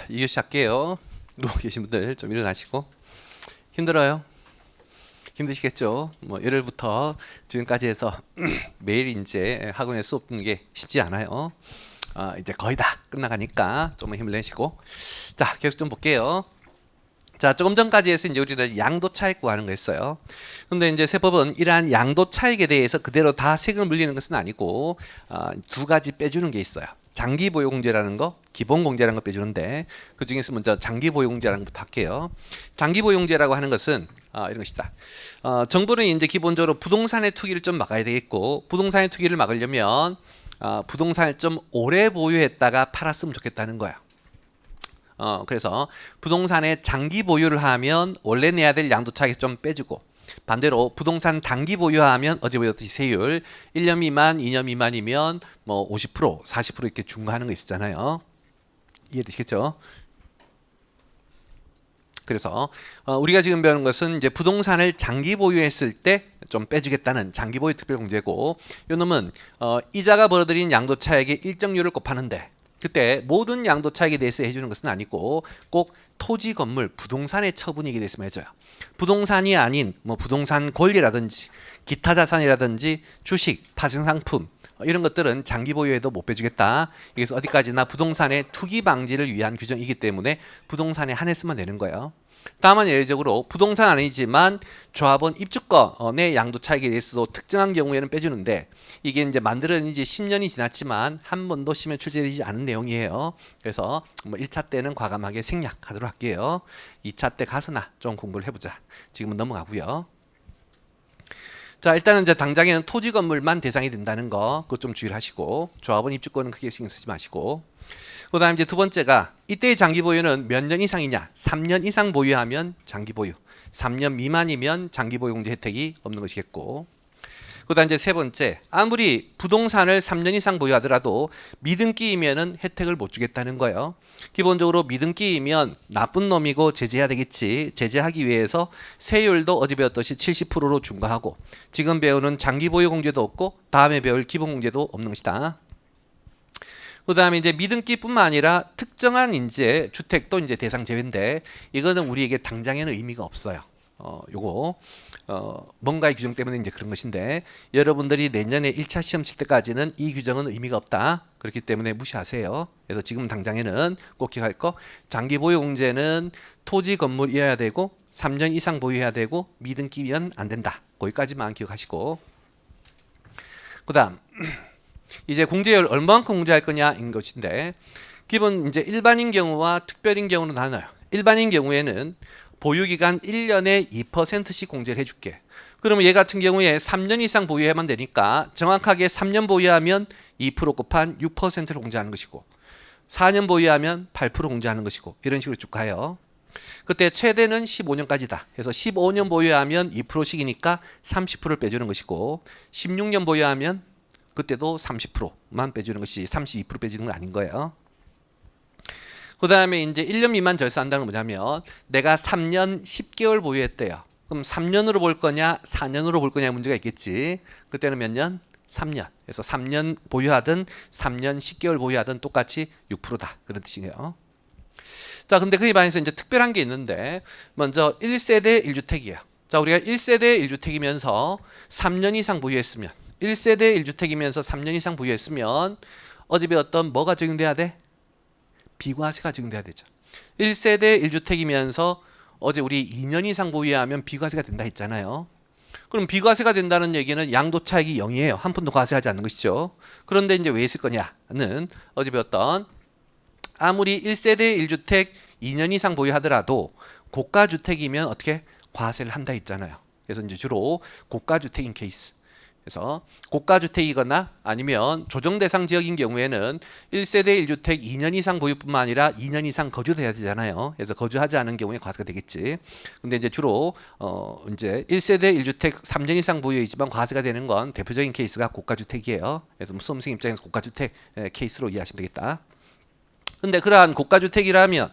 2교시 할게요. 누워 계신 분들 좀 일어나시고. 힘들어요? 힘드시겠죠? 뭐 월요일부터 지금까지 해서 매일 이제 학원에 수업 듣는 게 쉽지 않아요. 이제 거의 다 끝나가니까 좀 힘을 내시고. 자, 계속 좀 볼게요. 자, 조금 전까지 해서 이제 우리는 양도 차익 구하는 거 했어요. 근데 이제 세법은 이러한 양도 차익에 대해서 그대로 다 세금을 물리는 것은 아니고 두 가지 빼주는 게 있어요. 장기 보유공제라는 거, 기본 공제라는 거 빼주는데 그 중에서 먼저 장기 보유공제라는 것부터 할게요. 장기 보유공제라고 하는 것은 이런 것이다. 정부는 이제 기본적으로 부동산의 투기를 좀 막아야 되겠고, 부동산의 투기를 막으려면 부동산을 좀 오래 보유했다가 팔았으면 좋겠다는 거야. 그래서 부동산에 장기 보유를 하면 원래 내야 될 양도차익에서 좀 빼주고, 반대로 부동산 단기 보유하면 어제 보였듯이 세율 1년 미만, 2년 미만이면 뭐 50%, 40% 이렇게 중과하는 거 있었잖아요. 이해되시겠죠? 그래서 우리가 지금 배우는 것은 이제 부동산을 장기 보유했을 때 좀 빼주겠다는 장기 보유 특별공제고, 요 놈은 이자가 벌어들인 양도차익의 일정률을 곱하는데, 그때 모든 양도차익에 대해서 해주는 것은 아니고 꼭 토지, 건물, 부동산의 처분익에 대해서만 해줘요. 부동산이 아닌 뭐 부동산 권리라든지 기타 자산이라든지 주식, 파생상품 이런 것들은 장기 보유에도 못 빼주겠다. 그래서 어디까지나 부동산의 투기 방지를 위한 규정이기 때문에 부동산에 한해서만 내는 거예요. 다만 예외적으로 부동산 아니지만 조합원 입주권의 양도차익에 대해서도 특정한 경우에는 빼주는데, 이게 이제 만들어진 지 10년이 지났지만 한 번도 시험에 출제되지 않은 내용이에요. 그래서 뭐 1차 때는 과감하게 생략하도록 할게요. 2차 때 가서나 좀 공부를 해보자. 지금은 넘어가고요. 자, 일단은 이제 당장에는 토지 건물만 대상이 된다는 거, 그것 좀 주의를 하시고, 조합원 입주권은 크게 신경 쓰지 마시고. 그 다음 이제 두 번째가, 이때의 장기 보유는 몇 년 이상이냐? 3년 이상 보유하면 장기 보유, 3년 미만이면 장기 보유 공제 혜택이 없는 것이겠고. 그 다음 이제 세 번째, 아무리 부동산을 3년 이상 보유하더라도 미등기이면은 혜택을 못 주겠다는 거예요. 기본적으로 미등기이면 나쁜 놈이고 제재해야 되겠지. 제재하기 위해서 세율도 어제 배웠듯이 70%로 중과하고, 지금 배우는 장기 보유 공제도 없고 다음에 배울 기본 공제도 없는 것이다. 그 다음에 이제 미등기뿐만 아니라 특정한 이제 주택도 이제 대상 제외인데, 이거는 우리에게 당장에는 의미가 없어요. 요거 뭔가의 규정 때문에 이제 그런 것인데, 여러분들이 내년에 1차 시험 칠 때까지는 이 규정은 의미가 없다. 그렇기 때문에 무시하세요. 그래서 지금 당장에는 꼭 기억할 거, 장기 보유 공제는 토지 건물이어야 되고 3년 이상 보유해야 되고 미등기면 안 된다. 거기까지만 기억하시고, 그 다음 이제 공제율 얼마만큼 공제할 거냐인 것인데, 기본 이제 일반인 경우와 특별인 경우로 나눠요. 일반인 경우에는 보유기간 1년에 2%씩 공제를 해줄게. 그러면 얘 같은 경우에 3년 이상 보유해야만 되니까 정확하게 3년 보유하면 2% 곱한 6%를 공제하는 것이고, 4년 보유하면 8% 공제하는 것이고, 이런 식으로 쭉 가요. 그때 최대는 15년까지다. 그래서 15년 보유하면 2%씩이니까 30%를 빼주는 것이고, 16년 보유하면 그때도 30%만 빼주는 것이 32% 빼주는 건 아닌 거예요. 그 다음에 이제 1년 미만 절세한다는 건 뭐냐면, 내가 3년 10개월 보유했대요. 그럼 3년으로 볼 거냐 4년으로 볼 거냐 문제가 있겠지. 그때는 몇 년? 3년. 그래서 3년 보유하든 3년 10개월 보유하든 똑같이 6%다. 그런 뜻이에요. 자, 근데 그에 반해서 이제 특별한 게 있는데, 먼저 1세대 1주택이에요. 자, 우리가 1세대 1주택이면서 3년 이상 보유했으면, 1세대 1주택이면서 3년 이상 보유했으면 어제 배웠던 뭐가 적용돼야 돼? 비과세가 적용돼야 되죠. 1세대 1주택이면서 어제 우리 2년 이상 보유하면 비과세가 된다 했잖아요. 그럼 비과세가 된다는 얘기는 양도차익이 0이에요. 한 푼도 과세하지 않는 것이죠. 그런데 이제 왜 있을 거냐는, 어제 배웠던 아무리 1세대 1주택 2년 이상 보유하더라도 고가주택이면 어떻게 과세를 한다 했잖아요. 그래서 이제 주로 고가주택인 케이스. 그래서 고가주택이거나 아니면 조정대상 지역인 경우에는 1세대 1주택 2년 이상 보유뿐만 아니라 2년 이상 거주도 해야 되잖아요. 그래서 거주하지 않은 경우에 과세가 되겠지. 근데 이제 주로 이제 1세대 1주택 3년 이상 보유이지만 과세가 되는 건 대표적인 케이스가 고가주택이에요. 그래서 수험생 입장에서 고가주택 케이스로 이해하시면 되겠다. 근데 그러한 고가주택이라면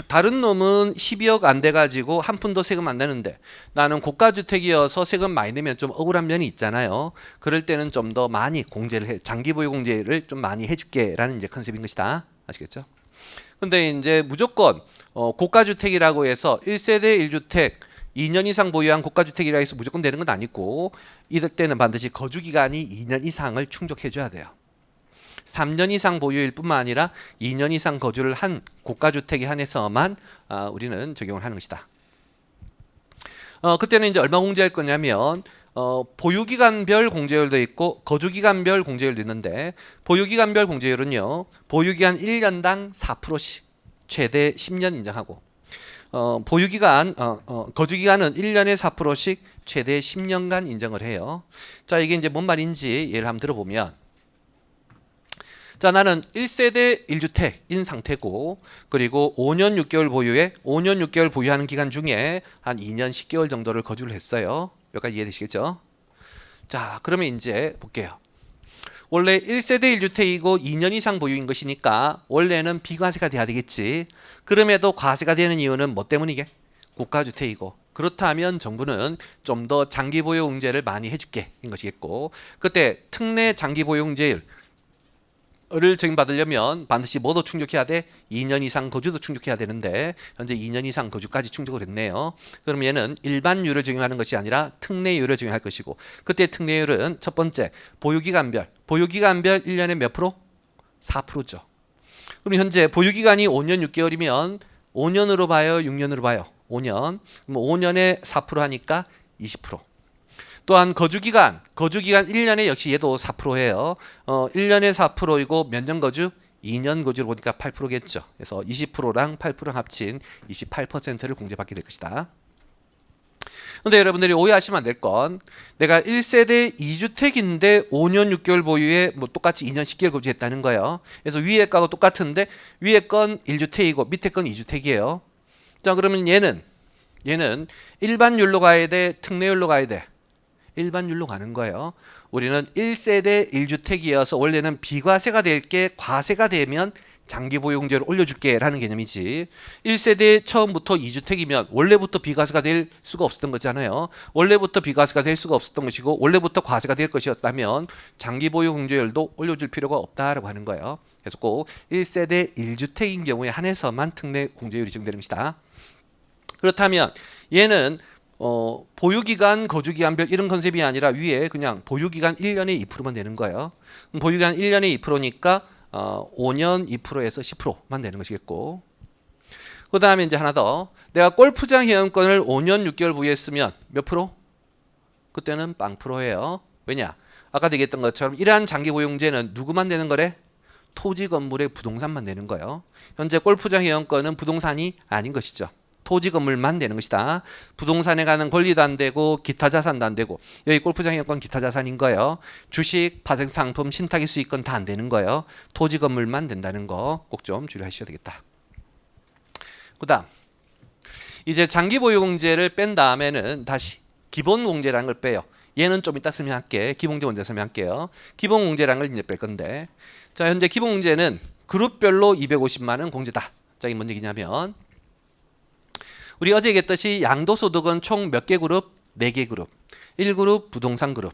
다른 놈은 12억 안 돼가지고 한 푼도 세금 안 내는데, 나는 고가주택이어서 세금 많이 내면 좀 억울한 면이 있잖아요. 그럴 때는 좀 더 많이 공제를 해, 장기보유 공제를 좀 많이 해줄게 라는 이제 컨셉인 것이다. 아시겠죠? 근데 이제 무조건 고가주택이라고 해서 1세대 1주택 2년 이상 보유한 고가주택이라 해서 무조건 되는 건 아니고 이럴 때는 반드시 거주기간이 2년 이상을 충족해줘야 돼요. 3년 이상 보유일 뿐만 아니라 2년 이상 거주를 한 고가주택에 한해서만 우리는 적용을 하는 것이다. 그때는 이제 얼마 공제할 거냐면 보유기간별 공제율도 있고 거주기간별 공제율도 있는데 보유기간별 공제율은요. 보유기간 1년당 4%씩 최대 10년 인정하고 보유기간 거주기간은 1년에 4%씩 최대 10년간 인정을 해요. 자, 이게 이제 뭔 말인지 예를 한번 들어보면 자, 나는 1세대 1주택인 상태고 그리고 5년 6개월 보유에 5년 6개월 보유하는 기간 중에 한 2년 10개월 정도를 거주를 했어요. 여기까지 이해되시겠죠? 자, 그러면 이제 볼게요. 원래 1세대 1주택이고 2년 이상 보유인 것이니까 원래는 비과세가 돼야 되겠지. 그럼에도 과세가 되는 이유는 뭐 때문이게? 고가주택이고. 그렇다면 정부는 좀 더 장기 보유 공제를 많이 해줄게 인 것이겠고 그때 특례 장기 보유 공제율 를 적용받으려면 반드시 뭐도 충족해야 돼? 2년 이상 거주도 충족해야 되는데 현재 2년 이상 거주까지 충족을 했네요. 그럼 얘는 일반율을 적용하는 것이 아니라 특례율을 적용할 것이고 그때 특례율은 첫 번째 보유기간별 1년에 몇 프로? 4%죠. 그럼 현재 보유기간이 5년 6개월이면 5년으로 봐요? 6년으로 봐요? 5년. 그럼 5년에 4% 하니까 20%. 또한 거주기간 1년에 역시 얘도 4%예요. 1년에 4%이고 몇 년 거주? 2년 거주를 보니까 8%겠죠. 그래서 20%랑 8%랑 합친 28%를 공제받게 될 것이다. 근데 여러분들이 오해하시면 안 될 건 내가 1세대 2주택인데 5년 6개월 보유에 뭐 똑같이 2년 10개월 거주했다는 거예요. 그래서 위에 거하고 똑같은데 위에 건 1주택이고 밑에 건 2주택이에요. 자, 그러면 얘는 일반율로 가야 돼? 특례율로 가야 돼? 일반율로 가는 거예요. 우리는 1세대 1주택이어서 원래는 비과세가 될 게 과세가 되면 장기보유공제를 올려줄게 라는 개념이지 1세대 처음부터 2주택이면 원래부터 비과세가 될 수가 없었던 거잖아요. 원래부터 비과세가 될 수가 없었던 것이고 원래부터 과세가 될 것이었다면 장기보유공제율도 올려줄 필요가 없다라고 하는 거예요. 그래서 꼭 1세대 1주택인 경우에 한해서만 특례 공제율이 적용되는 것이다. 그렇다면 얘는 보유기간, 거주기간별 이런 컨셉이 아니라 위에 그냥 보유기간 1년에 2%만 되는 거예요. 보유기간 1년에 2%니까 5년 2%에서 10%만 되는 것이겠고 그 다음에 이제 하나 더 내가 골프장 회원권을 5년 6개월 보유했으면 몇 프로? 그때는 빵 프로예요. 왜냐? 아까 얘기했던 것처럼 이러한 장기보유공제는 누구만 되는 거래? 토지 건물의 부동산만 되는 거예요. 현재 골프장 회원권은 부동산이 아닌 것이죠. 토지 건물만 되는 것이다. 부동산에 가는 권리도 안 되고 기타 자산도 안 되고 여기 골프장 회원권 기타 자산인 거예요. 주식, 파생상품, 신탁의 수익권 다 안 되는 거예요. 토지 건물만 된다는 거 꼭 좀 주의하셔야 되겠다. 그 다음 이제 장기보유공제를 뺀 다음에는 다시 기본공제라는 걸 빼요. 얘는 좀 이따 설명할게. 기본공제 먼저 설명할게요. 기본공제라는 걸 이제 뺄 건데 자 현재 기본공제는 그룹별로 250만 원 공제다. 자 이게 뭔 얘기냐면 우리 어제 얘기했듯이 양도소득은 총 몇 개 그룹? 4개 그룹. 1그룹 부동산 그룹,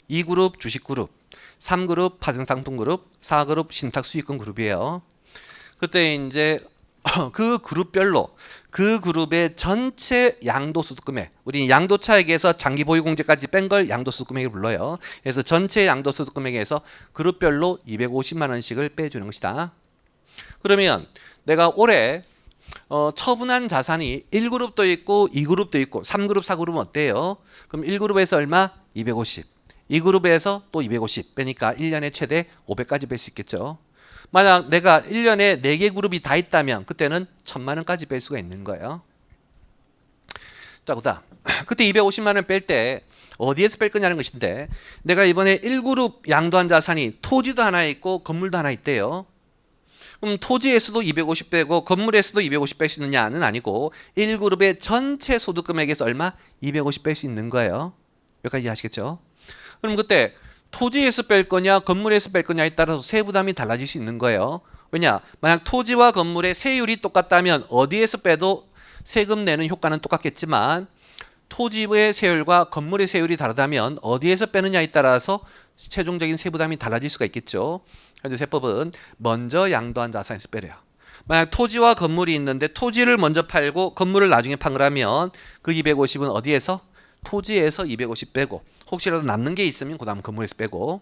2그룹 주식 그룹, 3그룹 파생상품 그룹, 4그룹 신탁수익금 그룹이에요. 그때 이제 그 그룹별로 그 그룹의 전체 양도소득 금액, 우리 양도차익에서 장기보유공제까지 뺀 걸 양도소득 금액을 불러요. 그래서 전체 양도소득 금액에서 그룹별로 250만 원씩을 빼주는 것이다. 그러면 내가 올해 처분한 자산이 1그룹도 있고 2그룹도 있고 3그룹 4그룹은 어때요? 그럼 1그룹에서 얼마? 250. 2그룹에서 또 250 빼니까 1년에 최대 500까지 뺄 수 있겠죠. 만약 내가 1년에 4개 그룹이 다 있다면 그때는 1000만 원까지 뺄 수가 있는 거예요. 자, 그다음 그때 250만 원 뺄 때 어디에서 뺄 거냐는 것인데 내가 이번에 1그룹 양도한 자산이 토지도 하나 있고 건물도 하나 있대요. 그럼 토지에서도 250 빼고 건물에서도 250 뺄 수 있느냐는 아니고 1그룹의 전체 소득 금액에서 얼마? 250 뺄 수 있는 거예요. 여기까지 이해하시겠죠? 그럼 그때 토지에서 뺄 거냐 건물에서 뺄 거냐에 따라서 세부담이 달라질 수 있는 거예요. 왜냐? 만약 토지와 건물의 세율이 똑같다면 어디에서 빼도 세금 내는 효과는 똑같겠지만 토지의 세율과 건물의 세율이 다르다면 어디에서 빼느냐에 따라서 최종적인 세부담이 달라질 수가 있겠죠. 현재 세법은 먼저 양도한 자산에서 빼래요. 만약 토지와 건물이 있는데 토지를 먼저 팔고 건물을 나중에 판 거라면 그 250은 어디에서? 토지에서 250 빼고 혹시라도 남는 게 있으면 그 다음 건물에서 빼고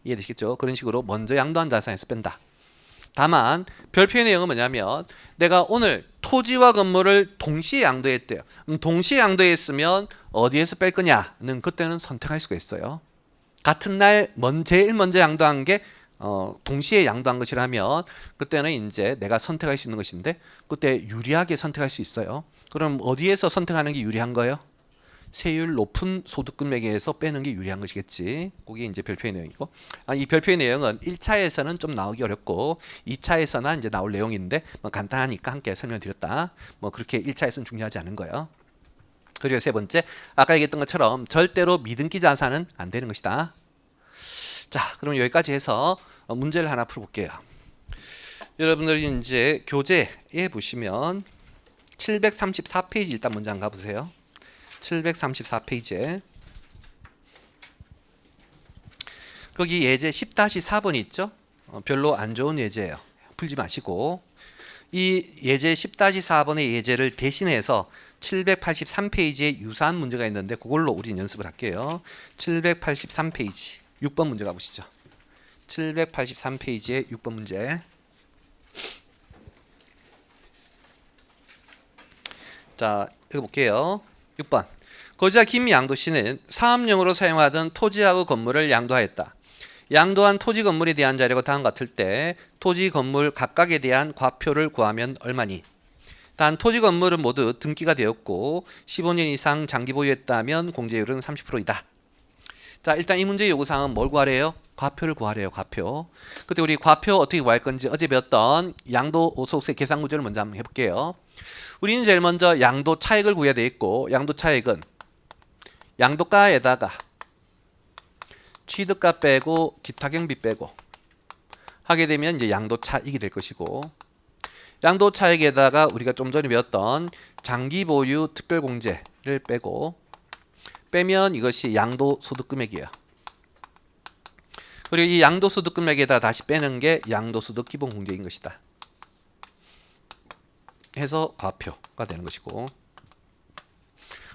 이해되시겠죠? 그런 식으로 먼저 양도한 자산에서 뺀다. 다만 별표의 내용은 뭐냐면 내가 오늘 토지와 건물을 동시에 양도했대요. 동시에 양도했으면 어디에서 뺄 거냐는 그때는 선택할 수가 있어요. 같은 날 제일 먼저 양도한 게 동시에 양도한 것이라면 그때는 이제 내가 선택할 수 있는 것인데 그때 유리하게 선택할 수 있어요. 그럼 어디에서 선택하는 게 유리한 거예요? 세율 높은 소득 금액에서 빼는 게 유리한 것이겠지. 그게 이제 별표의 내용이고. 이 별표의 내용은 1차에서는 좀 나오기 어렵고 2차에서나 이제 나올 내용인데 뭐 간단하니까 함께 설명드렸다. 뭐 그렇게 1차에서는 중요하지 않은 거예요. 그리고 세 번째, 아까 얘기했던 것처럼 절대로 미등기 자산은 안 되는 것이다. 자, 그럼 여기까지 해서 문제를 하나 풀어볼게요. 여러분들이 이제 교재에 보시면 734페이지 일단 먼저 한번 가보세요. 734페이지에 거기 예제 10-4번이 있죠. 별로 안 좋은 예제예요. 풀지 마시고 이 예제 10-4번의 예제를 대신해서 783페이지에 유사한 문제가 있는데 그걸로 우리는 연습을 할게요. 783페이지 6번 문제 가보시죠. 783페이지에 6번 문제. 자, 읽어볼게요. 6번. 거주자 김양도 씨는 사업용으로 사용하던 토지하고 건물을 양도하였다. 양도한 토지 건물에 대한 자료가 다음과 같을 때 토지 건물 각각에 대한 과표를 구하면 얼마니? 단 토지 건물은 모두 등기가 되었고 15년 이상 장기 보유했다면 공제율은 30%이다. 자, 일단 이 문제의 요구사항은 뭘 구하래요? 과표를 구하래요. 과표. 그때 우리 과표 어떻게 구할 건지 어제 배웠던 양도 소득세 계산 구조를 먼저 한번 해볼게요. 우리는 제일 먼저 양도 차익을 구해야 돼 있고 양도 차익은 양도가에다가 취득가 빼고 기타 경비 빼고 하게 되면 이제 양도 차익이 될 것이고 양도 차익에다가 우리가 좀 전에 배웠던 장기 보유 특별 공제를 빼면 이것이 양도 소득 금액이에요. 그리고 이 양도 소득 금액에다 다시 빼는 게 양도 소득 기본 공제인 것이다. 해서 과표가 되는 것이고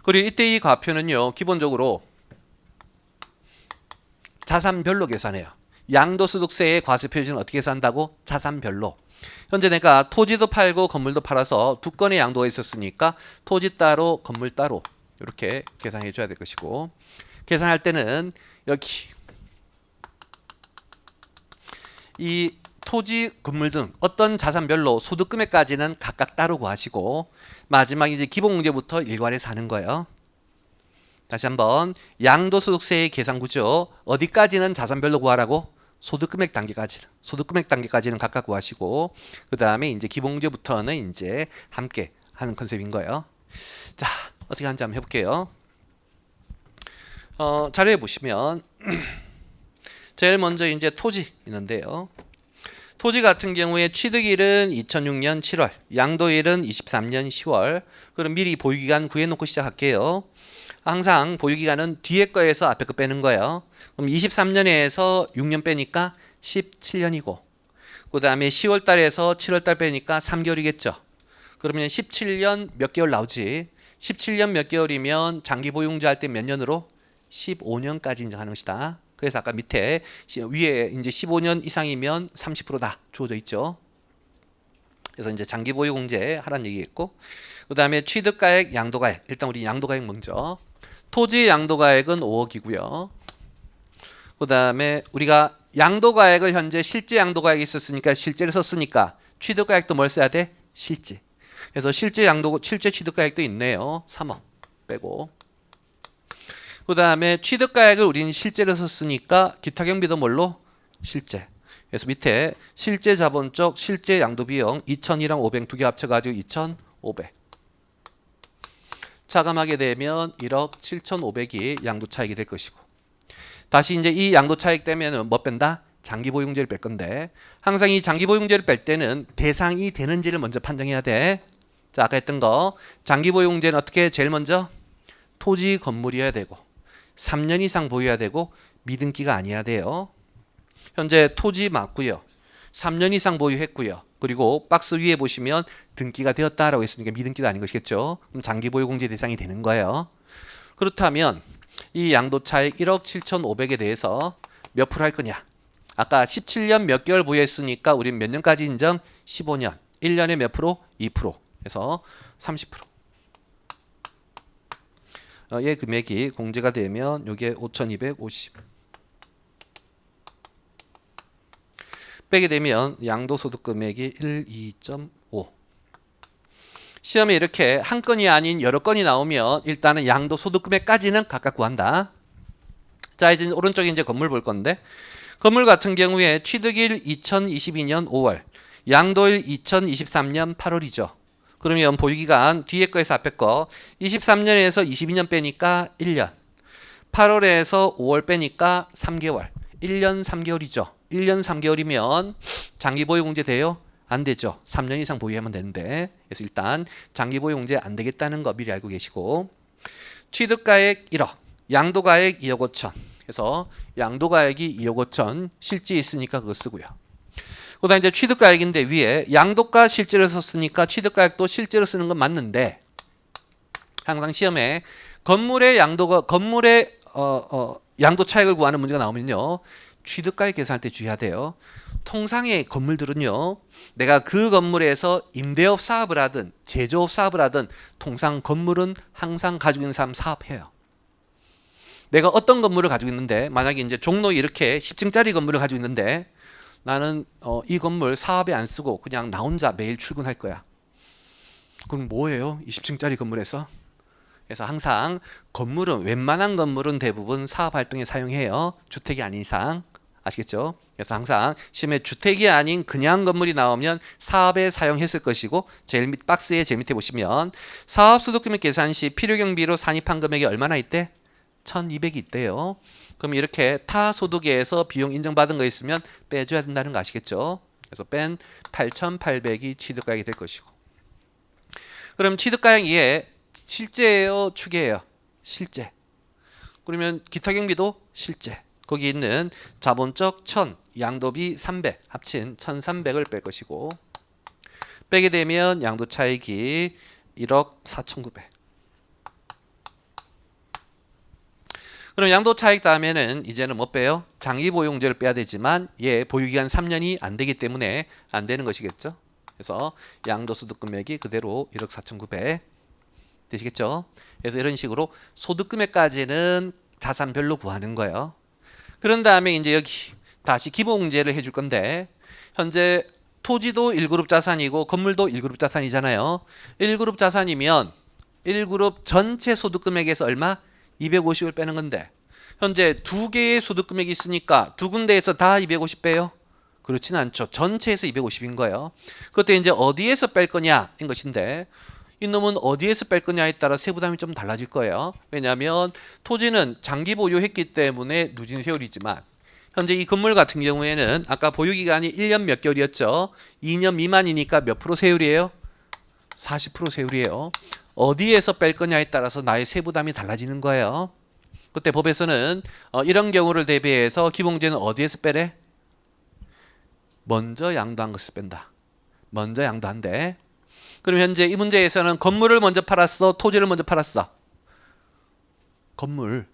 그리고 이때 이 과표는요 기본적으로 자산별로 계산해요. 양도소득세의 과세 표준은 어떻게 계산한다고? 자산별로. 현재 내가 토지도 팔고 건물도 팔아서 두 건의 양도가 있었으니까 토지 따로 건물 따로 이렇게 계산해 줘야 될 것이고 계산할 때는 여기 이 토지, 건물 등 어떤 자산별로 소득 금액까지는 각각 따로 구하시고 마지막 이제 기본 공제부터 일괄해서 하는 거예요. 다시 한번 양도소득세의 계산 구조 어디까지는 자산별로 구하라고? 소득 금액 단계까지는 각각 구하시고 그 다음에 이제 기본 공제부터는 이제 함께 하는 컨셉인 거예요. 자, 어떻게 하는지 한번 해볼게요. 자료에 보시면 제일 먼저 이제 토지 있는데요. 토지 같은 경우에 취득일은 2006년 7월, 양도일은 23년 10월. 그럼 미리 보유기간 구해놓고 시작할게요. 항상 보유기간은 뒤에 거에서 앞에 거 빼는 거예요. 그럼 23년에서 6년 빼니까 17년이고 그 다음에 10월 달에서 7월 달 빼니까 3개월이겠죠. 그러면 17년 몇 개월 나오지? 17년 몇 개월이면 장기 보유자 할 때 몇 년으로? 15년까지 인정하는 것이다. 그래서 아까 밑에 위에 이제 15년 이상이면 30%다 주어져 있죠. 그래서 이제 장기 보유 공제 하라는 얘기겠고, 그 다음에 취득가액, 양도가액. 일단 우리 양도가액 먼저. 토지 양도가액은 5억이고요. 그 다음에 우리가 양도가액을 현재 실제 양도가액이 있었으니까 실제를 썼으니까 취득가액도 뭘 써야 돼? 실제. 그래서 실제 취득가액도 있네요. 3억 빼고. 그 다음에 취득가액을 우리는 실제로 썼으니까 기타 경비도 뭘로? 실제. 그래서 밑에 실제 자본적 실제 양도 비용 2,000이랑 500 두 개 합쳐가지고 2,500. 차감하게 되면 1억 7,500이 양도 차익이 될 것이고. 다시 이제 이 양도 차익 되면은 뭐 뺀다? 장기 보유공제를 뺄 건데 항상 이 장기 보유공제를 뺄 때는 대상이 되는지를 먼저 판정해야 돼. 자, 아까 했던 거 장기 보유공제는 어떻게 제일 먼저 토지 건물이어야 되고 3년 이상 보유해야 되고 미등기가 아니어야 돼요. 현재 토지 맞고요. 3년 이상 보유했고요. 그리고 박스 위에 보시면 등기가 되었다라고 했으니까 미등기도 아닌 것이겠죠. 그럼 장기 보유 공제 대상이 되는 거예요. 그렇다면 이 양도차익 1억 7,500에 대해서 몇 프로 할 거냐? 아까 17년 몇 개월 보유했으니까 우린 몇 년까지 인정? 15년. 1년에 몇 프로? 2%. 해서 30%. 얘 금액이 공제가 되면 이게 5,250. 빼게 되면 양도소득 금액이 1, 2.5. 시험에 이렇게 한 건이 아닌 여러 건이 나오면 일단은 양도소득 금액까지는 각각 구한다. 자, 이제 오른쪽에 이제 건물 볼 건데, 건물 같은 경우에 취득일 2022년 5월, 양도일 2023년 8월이죠. 그러면 보유기간 뒤에 거에서 앞에 거 23년에서 22년 빼니까 1년, 8월에서 5월 빼니까 3개월, 1년 3개월이죠. 1년 3개월이면 장기 보유 공제 돼요? 안 되죠. 3년 이상 보유하면 되는데. 그래서 일단 장기 보유 공제 안 되겠다는 거 미리 알고 계시고, 취득가액 1억, 양도가액 2억 5천. 그래서 양도가액이 2억 5천 실제 있으니까 그거 쓰고요. 그다음 이제 취득가액인데 위에 양도가 실제로 썼으니까 취득가액도 실제로 쓰는 건 맞는데, 항상 시험에 건물의 양도가 건물의 양도 차익을 구하는 문제가 나오면요, 취득가액 계산할 때 주의해야 돼요. 통상의 건물들은요, 내가 그 건물에서 임대업 사업을 하든 제조업 사업을 하든 통상 건물은 항상 가지고 있는 사람 사업해요. 내가 어떤 건물을 가지고 있는데, 만약에 이제 종로에 이렇게 10층짜리 건물을 가지고 있는데 나는 이 건물 사업에 안 쓰고 그냥 나 혼자 매일 출근할 거야. 그럼 뭐예요? 20층짜리 건물에서? 그래서 항상 건물은, 웬만한 건물은 대부분 사업 활동에 사용해요. 주택이 아닌 이상. 아시겠죠? 그래서 항상 시험에 주택이 아닌 그냥 건물이 나오면 사업에 사용했을 것이고, 제일 밑 박스에 제일 밑에 보시면 사업소득금액 계산 시 필요경비로 산입한 금액이 얼마나 있대? 1,200이 있대요. 그럼 이렇게 타 소득에서 비용 인정받은 거 있으면 빼줘야 된다는 거 아시겠죠? 그래서 뺀 8,800이 취득가액이 될 것이고. 그럼 취득가액 이에 실제예요, 추계예요? 실제. 그러면 기타 경비도 실제. 거기 있는 자본적 1,000, 양도비 300 합친 1,300을 뺄 것이고, 빼게 되면 양도 차익이 1억 4,900. 그럼 양도 차익 다음에는 이제는 뭐 빼요? 장기 보유공제를 빼야 되지만 얘 보유기간 3년이 안 되기 때문에 안 되는 것이겠죠. 그래서 양도소득 금액이 그대로 1억 4,900 되시겠죠. 그래서 이런 식으로 소득 금액까지는 자산별로 구하는 거예요. 그런 다음에 이제 여기 다시 기본공제를 해줄 건데, 현재 토지도 1그룹 자산이고 건물도 1그룹 자산이잖아요. 1그룹 자산이면 1그룹 전체 소득 금액에서 얼마? 250을 빼는 건데, 현재 두 개의 소득 금액이 있으니까 두 군데에서 다 250 빼요? 그렇지는 않죠. 전체에서 250인 거예요. 그때 이제 어디에서 뺄 거냐인 것인데, 이놈은 어디에서 뺄 거냐에 따라 세부담이 좀 달라질 거예요. 왜냐하면 토지는 장기 보유했기 때문에 누진 세율이지만, 현재 이 건물 같은 경우에는 아까 보유기간이 1년 몇 개월이었죠. 2년 미만이니까 몇 프로 세율이에요? 40% 세율이에요. 어디에서 뺄 거냐에 따라서 나의 세부담이 달라지는 거예요. 그때 법에서는 이런 경우를 대비해서 기본공제는 어디에서 빼래? 먼저 양도한 것을 뺀다. 먼저 양도한대. 그럼 현재 이 문제에서는 건물을 먼저 팔았어? 토지를 먼저 팔았어? 건물.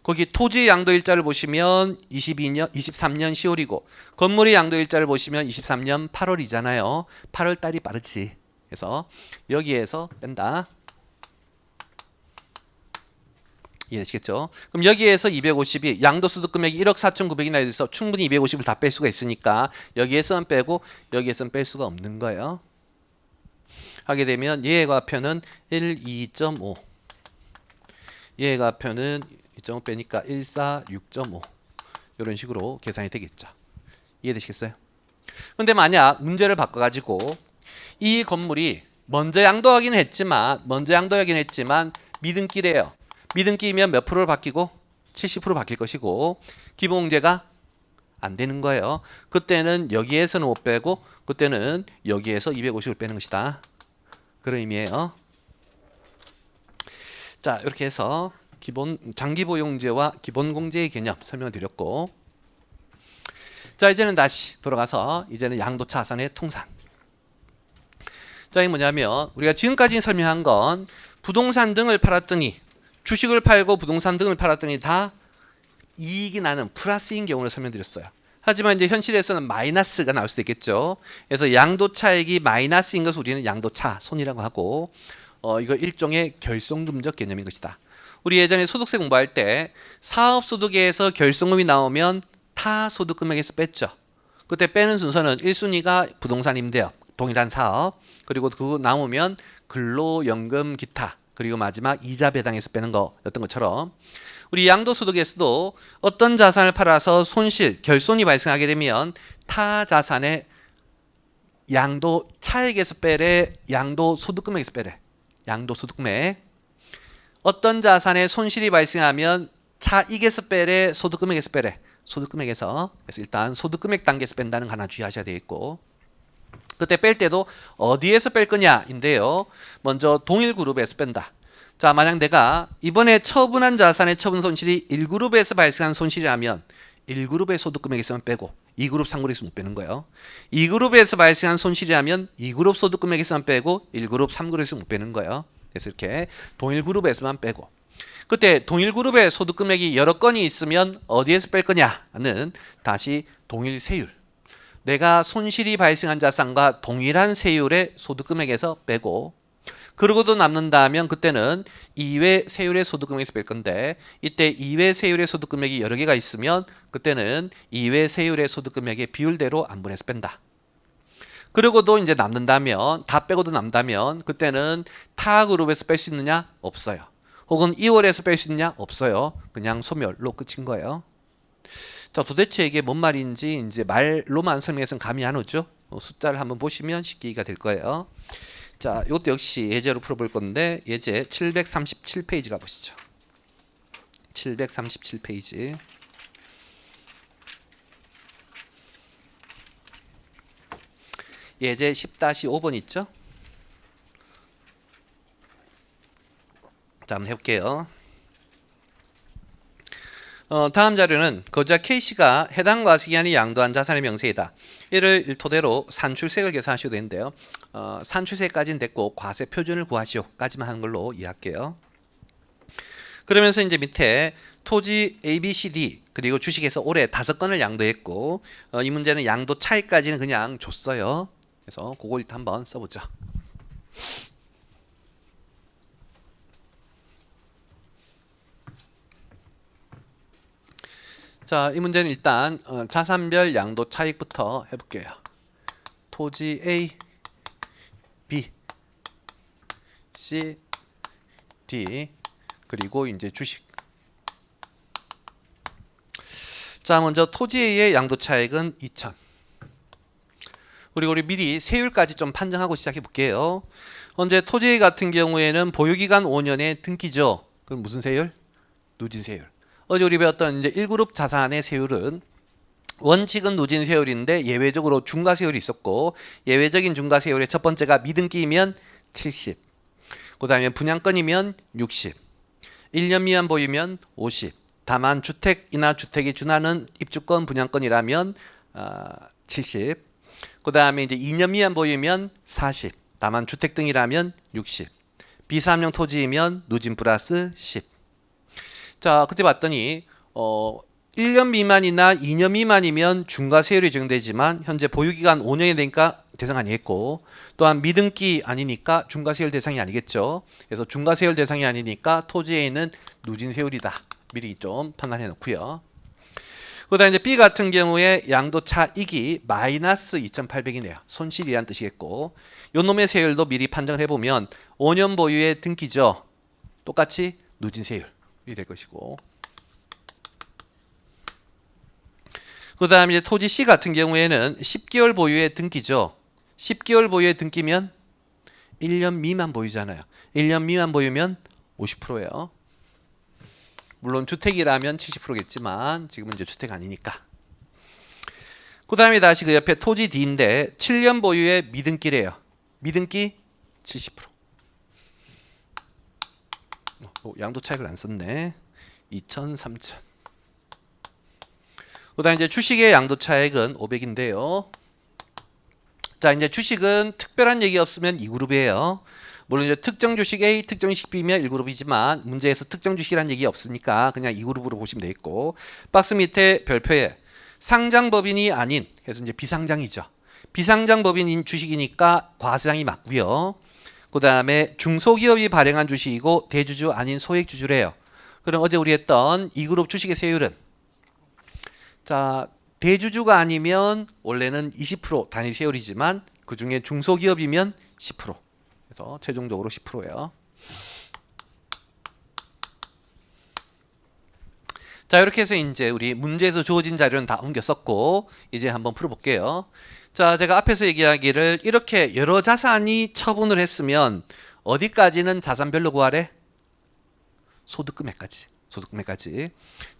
거기 토지 양도일자를 보시면 23년 10월이고 건물의 양도일자를 보시면 23년 8월이잖아요. 8월 달이 빠르지. 그래서 여기에서 뺀다. 이해되시겠죠? 그럼 여기에서 250이 양도소득 금액이 1억 4,900이나 돼서 충분히 250을 다 뺄 수가 있으니까 여기에서는 빼고 여기에서는 뺄 수가 없는 거예요. 하게 되면 얘의 과표는 1, 2.5. 얘의 과표는 2.5 빼니까 1, 4, 6.5. 이런 식으로 계산이 되겠죠. 이해되시겠어요? 근데 만약 문제를 바꿔가지고 이 건물이 먼저 양도하긴 했지만 미등기래요. 미등기면 몇 프로를 바뀌고 70% 바뀔 것이고 기본공제가 안 되는 거예요. 그때는 여기에서는 못 빼고 그때는 여기에서 250을 빼는 것이다. 그런 의미예요. 자, 이렇게 해서 기본 장기보유공제와 기본공제의 개념 설명을 드렸고, 자 자, 이제는 다시 돌아가서 이제는 양도차 자산의 통산. 자, 이게 뭐냐면 우리가 지금까지 설명한 건 부동산 등을 팔았더니 주식을 팔고 부동산 등을 팔았더니 다 이익이 나는 플러스인 경우를 설명드렸어요. 하지만 이제 현실에서는 마이너스가 나올 수도 있겠죠. 그래서 양도차익이 마이너스인 것을 우리는 양도차 손이라고 하고 이거 일종의 결손금적 개념인 것이다. 우리 예전에 소득세 공부할 때 사업소득에서 결손금이 나오면 타 소득금액에서 뺐죠. 그때 빼는 순서는 1순위가 부동산 임대업, 동일한 사업, 그리고 그거 남으면 근로연금 기타, 그리고 마지막 이자 배당에서 빼는 거였던 것처럼 우리 양도소득에서도 어떤 자산을 팔아서 손실, 결손이 발생하게 되면 타 자산의 양도차익에서 빼래, 양도소득금액에서 빼래. 양도소득금액. 어떤 자산에 손실이 발생하면 차익에서 빼래, 소득금액에서 빼래. 소득금액에서. 그래서 일단 소득금액 단계에서 뺀다는 거 하나 주의하셔야 되겠고, 그때 뺄 때도 어디에서 뺄 거냐인데요. 먼저 동일그룹에서 뺀다. 자, 만약 내가 이번에 처분한 자산의 처분 손실이 1그룹에서 발생한 손실이라면 1그룹의 소득금액에서만 빼고 2그룹, 3그룹에서 못 빼는 거예요. 2그룹에서 발생한 손실이라면 2그룹 소득금액에서만 빼고 1그룹, 3그룹에서 못 빼는 거예요. 그래서 이렇게 동일그룹에서만 빼고, 그때 동일그룹의 소득금액이 여러 건이 있으면 어디에서 뺄 거냐는 다시 동일세율. 내가 손실이 발생한 자산과 동일한 세율의 소득금액에서 빼고, 그러고도 남는다면 그때는 이외 세율의 소득금액에서 뺄 건데, 이때 이외 세율의 소득금액이 여러 개가 있으면 그때는 이외 세율의 소득금액의 비율대로 안분해서 뺀다. 그러고도 이제 남는다면, 다 빼고도 남다면 그때는 타 그룹에서 뺄 수 있느냐? 없어요. 혹은 2월에서 뺄 수 있느냐? 없어요. 그냥 소멸로 끝인 거예요. 자, 도대체 이게 뭔 말인지 이제 말로만 설명해서는 감이 안 오죠. 숫자를 한번 보시면 쉽게 이해가 될 거예요. 자, 이것도 역시 예제로 풀어볼 건데 예제 737페이지 가보시죠. 737페이지. 예제 10-5번 있죠? 자, 한번 해볼게요. 다음 자료는 거주자 K씨가 해당 과세기한이 양도한 자산의 명세이다. 이를 토대로 산출세액을 계산하셔도 되는데요. 산출세까지는 됐고 과세 표준을 구하시오까지만 하는 걸로 이해할게요. 그러면서 이제 밑에 토지 A, B, C, D 그리고 주식에서 올해 5건을 양도했고 이 문제는 양도 차익까지는 그냥 줬어요. 그래서 그걸 일단 한번 써보죠. 자, 이 문제는 일단 자산별 양도 차익부터 해볼게요. 토지 A, B, C, D 그리고 이제 주식. 자, 먼저 토지 A의 양도 차익은 2,000. 그리고 우리 미리 세율까지 좀 판정하고 시작해 볼게요. 현재 토지 A 같은 경우에는 보유기간 5년의 등기죠. 그럼 무슨 세율? 누진세율. 어제 우리 배웠던 이제 1그룹 자산의 세율은 원칙은 누진세율인데 예외적으로 중과세율이 있었고, 예외적인 중과세율의 첫 번째가 미등기이면 70, 그 다음에 분양권이면 60, 1년 미만 보유면 50, 다만 주택이나 주택이 준하는 입주권 분양권이라면 70, 그 다음에 이제 2년 미만 보유면 40, 다만 주택 등이라면 60, 비사업용 토지이면 누진 플러스 10. 자, 그때 봤더니 1년 미만이나 2년 미만이면 중과세율이 적용되지만 현재 보유기간 5년이 되니까 대상 아니겠고, 또한 미등기 아니니까 중과세율 대상이 아니겠죠. 그래서 중과세율 대상이 아니니까 토지에 있는 누진세율이다. 미리 좀 판단해 놓고요. 그 다음에 이제 B 같은 경우에 양도차익이 마이너스 2,800이네요. 손실이란 뜻이겠고, 요 놈의 세율도 미리 판정을 해보면 5년 보유의 등기죠. 똑같이 누진세율 이 될 것이고, 그 다음에 이제 토지 C 같은 경우에는 10개월 보유의 등기죠. 10개월 보유의 등기면 1년 미만 보유잖아요. 1년 미만 보유면 50%예요. 물론 주택이라면 70%겠지만 지금은 이제 주택 아니니까. 그 다음에 다시 그 옆에 토지 D인데 7년 보유의 미등기래요. 미등기 70%. 양도 차익을 안 썼네. 2,000, 3,000. 그다음 이제 주식의 양도 차액은 500인데요. 자, 이제 주식은 특별한 얘기 없으면 2그룹이에요. 물론 이제 특정 주식 A, 특정 주식 B면 1그룹이지만 문제에서 특정 주식이라는 얘기 없으니까 그냥 2그룹으로 보시면 되겠고, 박스 밑에 별표에 상장 법인이 아닌 해서 이제 비상장이죠. 비상장 법인인 주식이니까 과세장이 맞고요. 그다음에 중소기업이 발행한 주식이고 대주주 아닌 소액주주래요. 그럼 어제 우리 했던 2그룹 주식의 세율은, 자, 대주주가 아니면 원래는 20% 단위 세율이지만 그 중에 중소기업이면 10%. 그래서 최종적으로 10%예요. 자, 이렇게 해서 이제 우리 문제에서 주어진 자료는 다 옮겨 썼고 이제 한번 풀어볼게요. 자, 제가 앞에서 얘기하기를 이렇게 여러 자산이 처분을 했으면 어디까지는 자산별로 구하래? 소득금액까지. 소득금액까지.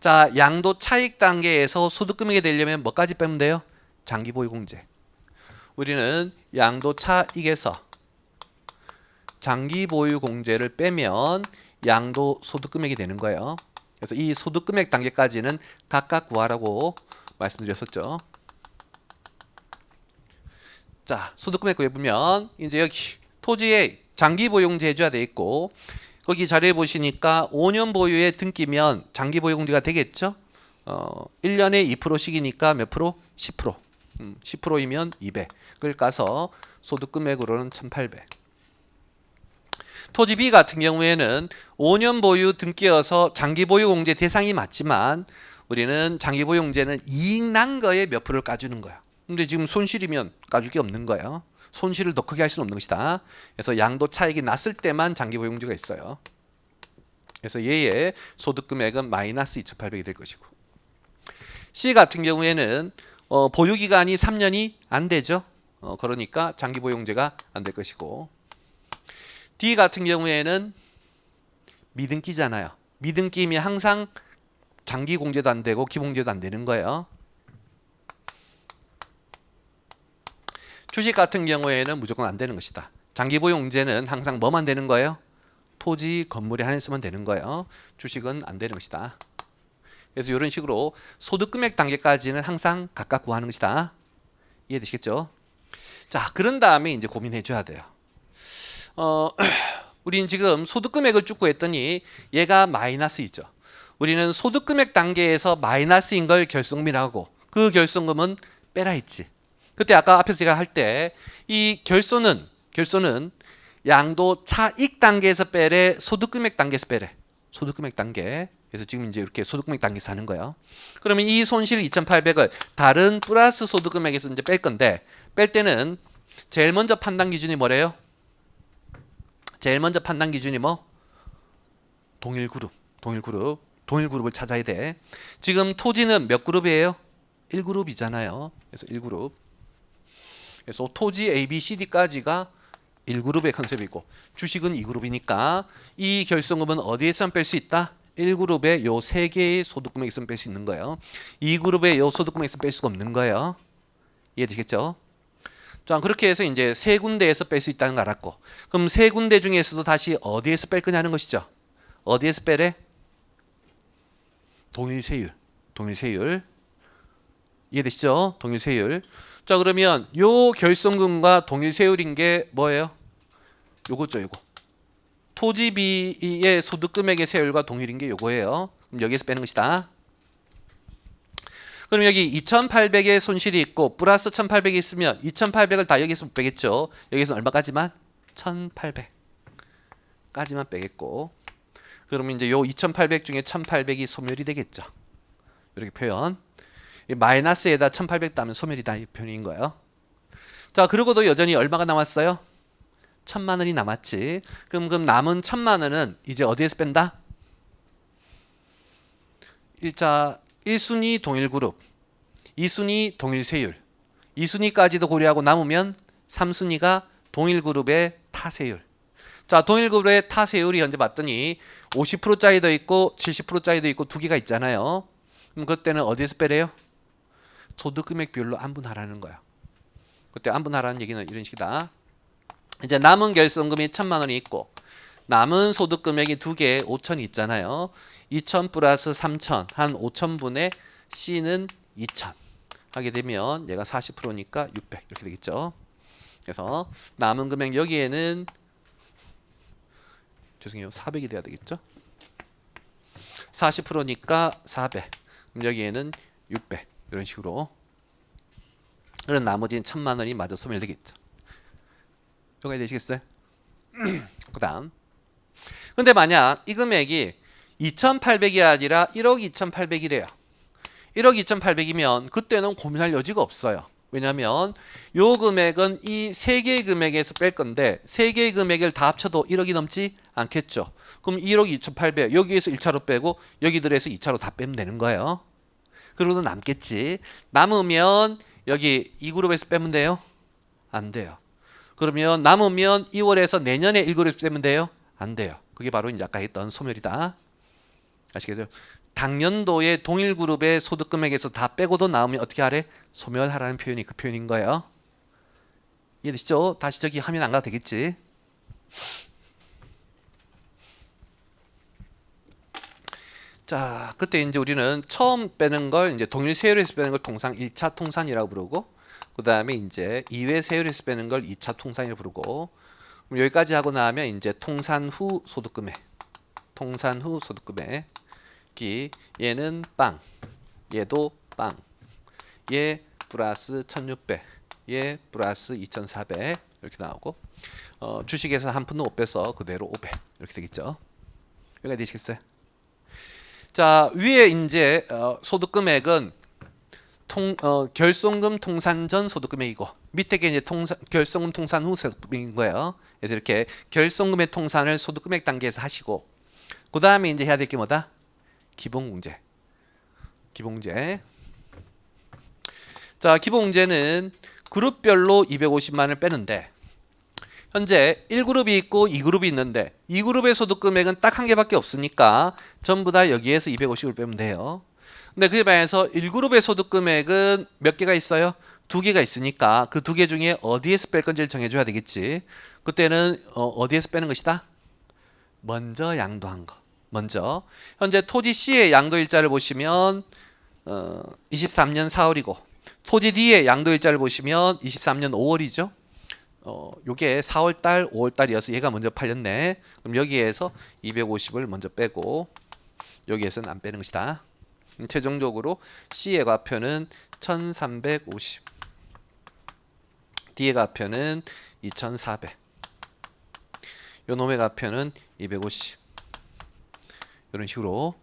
자, 양도 차익 단계에서 소득금액이 되려면 뭐까지 빼면 돼요? 장기보유공제. 우리는 양도 차익에서 장기보유공제를 빼면 양도 소득금액이 되는 거예요. 그래서 이 소득금액 단계까지는 각각 구하라고 말씀드렸었죠. 자, 소득금액 구해보면 이제 여기 토지에 장기보유공제 해줘야 돼 있고, 거기 자료에 보시니까 5년 보유에 등기면 장기보유공제가 되겠죠. 1년에 2%씩이니까 몇 프로? 10%. 10%이면 200을 까서 소득금액으로는 1,800. 토지 B 같은 경우에는 5년 보유 등기여서 장기보유공제 대상이 맞지만 우리는 장기보유공제는 이익 난 거에 몇 프로를 까주는 거야. 근데 지금 손실이면 까줄 게 없는 거예요. 손실을 더 크게 할 수는 없는 것이다. 그래서 양도 차익이 났을 때만 장기보유공제가 있어요. 그래서 얘의 소득금액은 마이너스 2,800이 될 것이고, C 같은 경우에는 보유기간이 3년이 안 되죠. 그러니까 장기보유공제가 안 될 것이고, D 같은 경우에는 미등기잖아요. 미등기면 항상 장기공제도 안 되고 기본공제도 안 되는 거예요. 주식 같은 경우에는 무조건 안 되는 것이다. 장기보유공제는 항상 뭐만 되는 거예요? 토지, 건물에 한해서만 되는 거예요. 주식은 안 되는 것이다. 그래서 이런 식으로 소득금액 단계까지는 항상 각각 구하는 것이다. 이해되시겠죠? 자, 그런 다음에 이제 고민해 줘야 돼요. 우린 지금 소득금액을 쭉 구했더니 얘가 마이너스이죠. 우리는 소득금액 단계에서 마이너스인 걸 결손금이라고, 그 결손금은 빼라 했지. 그때 아까 앞에서 제가 할 때 이 결손은 양도 차익 단계에서 빼래, 소득금액 단계에서 빼래. 소득금액 단계. 그래서 지금 이제 이렇게 소득금액 단계에서 하는 거예요. 그러면 이 손실 2,800을 다른 플러스 소득금액에서 이제 뺄 건데, 뺄 때는 제일 먼저 판단 기준이 뭐래요? 제일 먼저 판단 기준이 뭐? 동일 그룹을 찾아야 돼. 지금 토지는 몇 그룹이에요? 1그룹이잖아요. 그래서 1그룹. 그래서 토지 A, B, C, D까지가 1그룹의 컨셉이고, 주식은 2그룹이니까 이 결손금은 어디에서 뺄 수 있다? 1그룹의 요 3개의 소득금액에서 뺄 수 있는 거예요. 2그룹의 요 소득금액에서 뺄 수가 없는 거예요. 이해되겠죠? 자, 그렇게 해서 이제 3군데에서 뺄 수 있다는 걸 알았고, 그럼 3군데 중에서도 다시 어디에서 뺄 거냐는 것이죠. 어디에서 빼래? 동일세율. 이해되시죠? 동일세율. 자, 그러면 요 결손금과 동일세율인 게 뭐예요? 요거죠, 요거. 토지 B의 소득금액의 세율과 동일인 게 요거예요. 그럼 여기에서 빼는 것이다. 그럼 여기 2,800의 손실이 있고 플러스 1,800이 있으면 2,800을 다 여기서 못 빼겠죠. 여기서 얼마까지만? 1,800까지만 빼겠고, 그러면 이제 요 2,800 중에 1,800이 소멸이 되겠죠. 이렇게 표현. 마이너스에다 1,800 따면 소멸이다, 이 표현인 거예요. 자, 그러고도 여전히 얼마가 남았어요? 1,000만 원이 남았지. 그럼 남은 1,000만 원은 이제 어디에서 뺀다? 1순위 동일그룹, 2순위 동일세율, 2순위까지도 고려하고 남으면 3순위가 동일그룹의 타세율. 자, 동일그룹의 타세율이 현재 봤더니 50%짜리도 있고 70%짜리도 있고 두 개가 있잖아요. 그럼 그때는 어디에서 빼래요? 소득금액 비율로 안분하라는 거야. 그때 안분하라는 얘기는 이런 식이다. 이제 남은 결손금이 1,000만 원이 있고 남은 소득금액이 두 개 5,000이 있잖아요. 2,000 플러스 3,000 한 5,000분의 C는 2,000 하게 되면 얘가 40%니까 600 이렇게 되겠죠. 그래서 남은 금액 여기에는 죄송해요. 400이 돼야 되겠죠. 40%니까 400. 그럼 여기에는 600 이런 식으로. 그런 나머지는 1,000만 원이 마저 소멸되겠죠. 여기까지 되시겠어요? 그다음. 근데 만약 이 금액이 2,800이 아니라 1억 2,800이래요. 1억 2,800이면 그때는 고민할 여지가 없어요. 왜냐하면 요 금액은 이 세 개의 금액에서 뺄 건데 세 개의 금액을 다 합쳐도 1억이 넘지 않겠죠. 그럼 1억 2,800 여기에서 1차로 빼고 여기들에서 2차로 다 빼면 되는 거예요. 그러고도 남겠지. 남으면 여기 이 그룹에서 빼면 돼요? 안 돼요. 그러면 남으면 2월에서 내년에 1그룹에서 빼면 돼요? 안 돼요. 그게 바로 이제 아까 했던 소멸이다. 아시겠죠? 당년도에 동일 그룹의 소득 금액에서 다 빼고도 나오면 어떻게 하래? 소멸하라는 표현이 그 표현인 거예요. 이해되시죠? 다시 저기 하면 안 가도 되겠지. 자, 그때 이제 우리는 처음 빼는 걸 이제 동일 세율에서 빼는 걸 통상 1차 통산이라고 부르고, 그 다음에 이제 2회 세율에서 빼는 걸 2차 통산이라고 부르고, 그럼 여기까지 하고 나면 이제 통산 후 소득금액, 통산 후 소득금액이 얘는 빵, 얘도 빵, 얘 플러스 1,600, 얘 플러스 2,400 이렇게 나오고, 주식에서 한 푼도 못 빼서 그대로 500 이렇게 되겠죠. 여기까지 되시겠어요? 자, 위에 이제 소득금액은 결손금 통산 전 소득금액이고 밑에 게 이제 결손금 통산 후 소득금액인 거예요. 그래서 이렇게 결손금의 통산을 소득금액 단계에서 하시고 그 다음에 이제 해야 될 게 뭐다? 기본공제. 기본공제. 자, 기본공제는 그룹별로 250만 원을 빼는데 현재 1그룹이 있고 2그룹이 있는데 2그룹의 소득금액은 딱 한 개밖에 없으니까 전부 다 여기에서 250을 빼면 돼요. 근데 그에 반해서 1그룹의 소득금액은 몇 개가 있어요? 2개가 있으니까 그 2개 중에 어디에서 뺄 건지를 정해줘야 되겠지. 그때는 어디에서 빼는 것이다? 먼저 양도한 거. 먼저 현재 토지 C의 양도 일자를 보시면 23년 4월이고 토지 D의 양도 일자를 보시면 23년 5월이죠. 요게 4월달, 5월달이어서 얘가 먼저 팔렸네. 그럼 여기에서 250을 먼저 빼고 여기에서는 안 빼는 것이다. 최종적으로 C의 과표는 1350, D의 과표는 2400, 요 놈의 과표는 250 이런 식으로.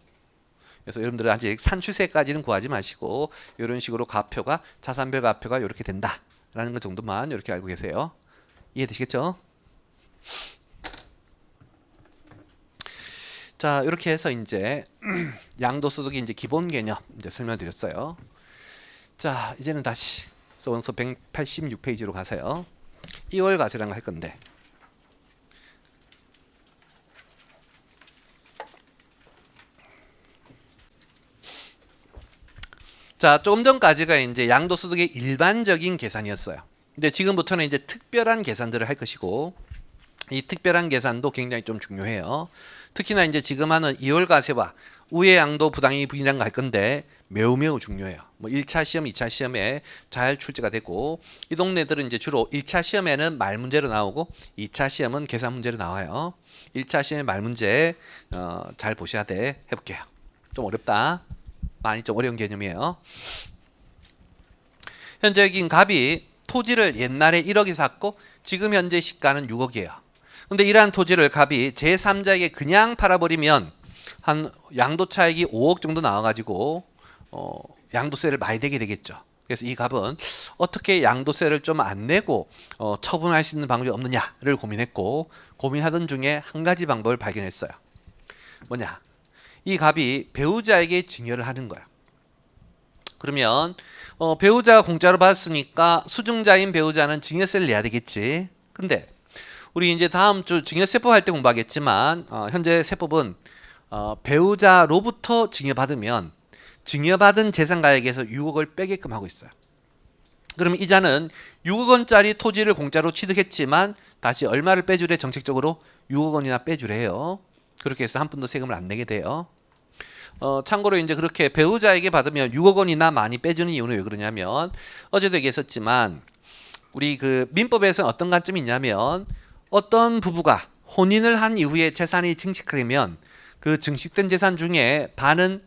그래서 여러분들은 아직 산출세까지는 구하지 마시고 이런 식으로 과표가 자산별 과표가 이렇게 된다라는 것 정도만 이렇게 알고 계세요. 이해되시겠죠? 자, 이렇게 해서 이제 양도소득의 이제 기본 개념 이제 설명드렸어요. 자, 이제는 다시 원서 186페이지로 가세요. 2월 과세라는 거 할 건데. 자, 조금 전까지가 이제 양도소득의 일반적인 계산이었어요. 근데 지금부터는 이제 특별한 계산들을 할 것이고 이 특별한 계산도 굉장히 좀 중요해요. 특히나 이제 지금 하는 2월 과세와 우회 양도 부당이익 부인이라는 거 할 건데 매우 중요해요. 뭐 1차 시험, 2차 시험에 잘 출제가 되고 이 동네들은 이제 주로 1차 시험에는 말 문제로 나오고 2차 시험은 계산 문제로 나와요. 1차 시험의 말 문제 잘 보셔야 돼. 해볼게요. 좀 어렵다. 많이 좀 어려운 개념이에요. 현재적인 값이 토지를 옛날에 1억에 샀고 지금 현재 시가는 6억이에요. 근데 이러한 토지를 값이 제3자에게 그냥 팔아버리면 한 양도차익이 5억 정도 나와가지고 양도세를 많이 내게 되겠죠. 그래서 이 값은 어떻게 양도세를 좀 안 내고 처분할 수 있는 방법이 없느냐를 고민했고 고민하던 중에 한 가지 방법을 발견했어요. 뭐냐? 이 값이 배우자에게 증여를 하는 거예요. 그러면 배우자가 공짜로 받았으니까 수증자인 배우자는 증여세를 내야 되겠지. 근데 우리 이제 다음 주 증여세법 할 때 공부하겠지만 현재 세법은 배우자로부터 증여받으면 증여받은 재산가액에서 6억을 빼게끔 하고 있어요. 그러면 이자는 6억 원짜리 토지를 공짜로 취득했지만 다시 얼마를 빼주래? 정책적으로 6억 원이나 빼주래요. 그렇게 해서 한 푼도 세금을 안 내게 돼요. 참고로 이제 그렇게 배우자에게 받으면 6억 원이나 많이 빼주는 이유는 왜 그러냐면 어제도 얘기했었지만 우리 그 민법에서는 어떤 관점이 있냐면 어떤 부부가 혼인을 한 이후에 재산이 증식되면 그 증식된 재산 중에 반은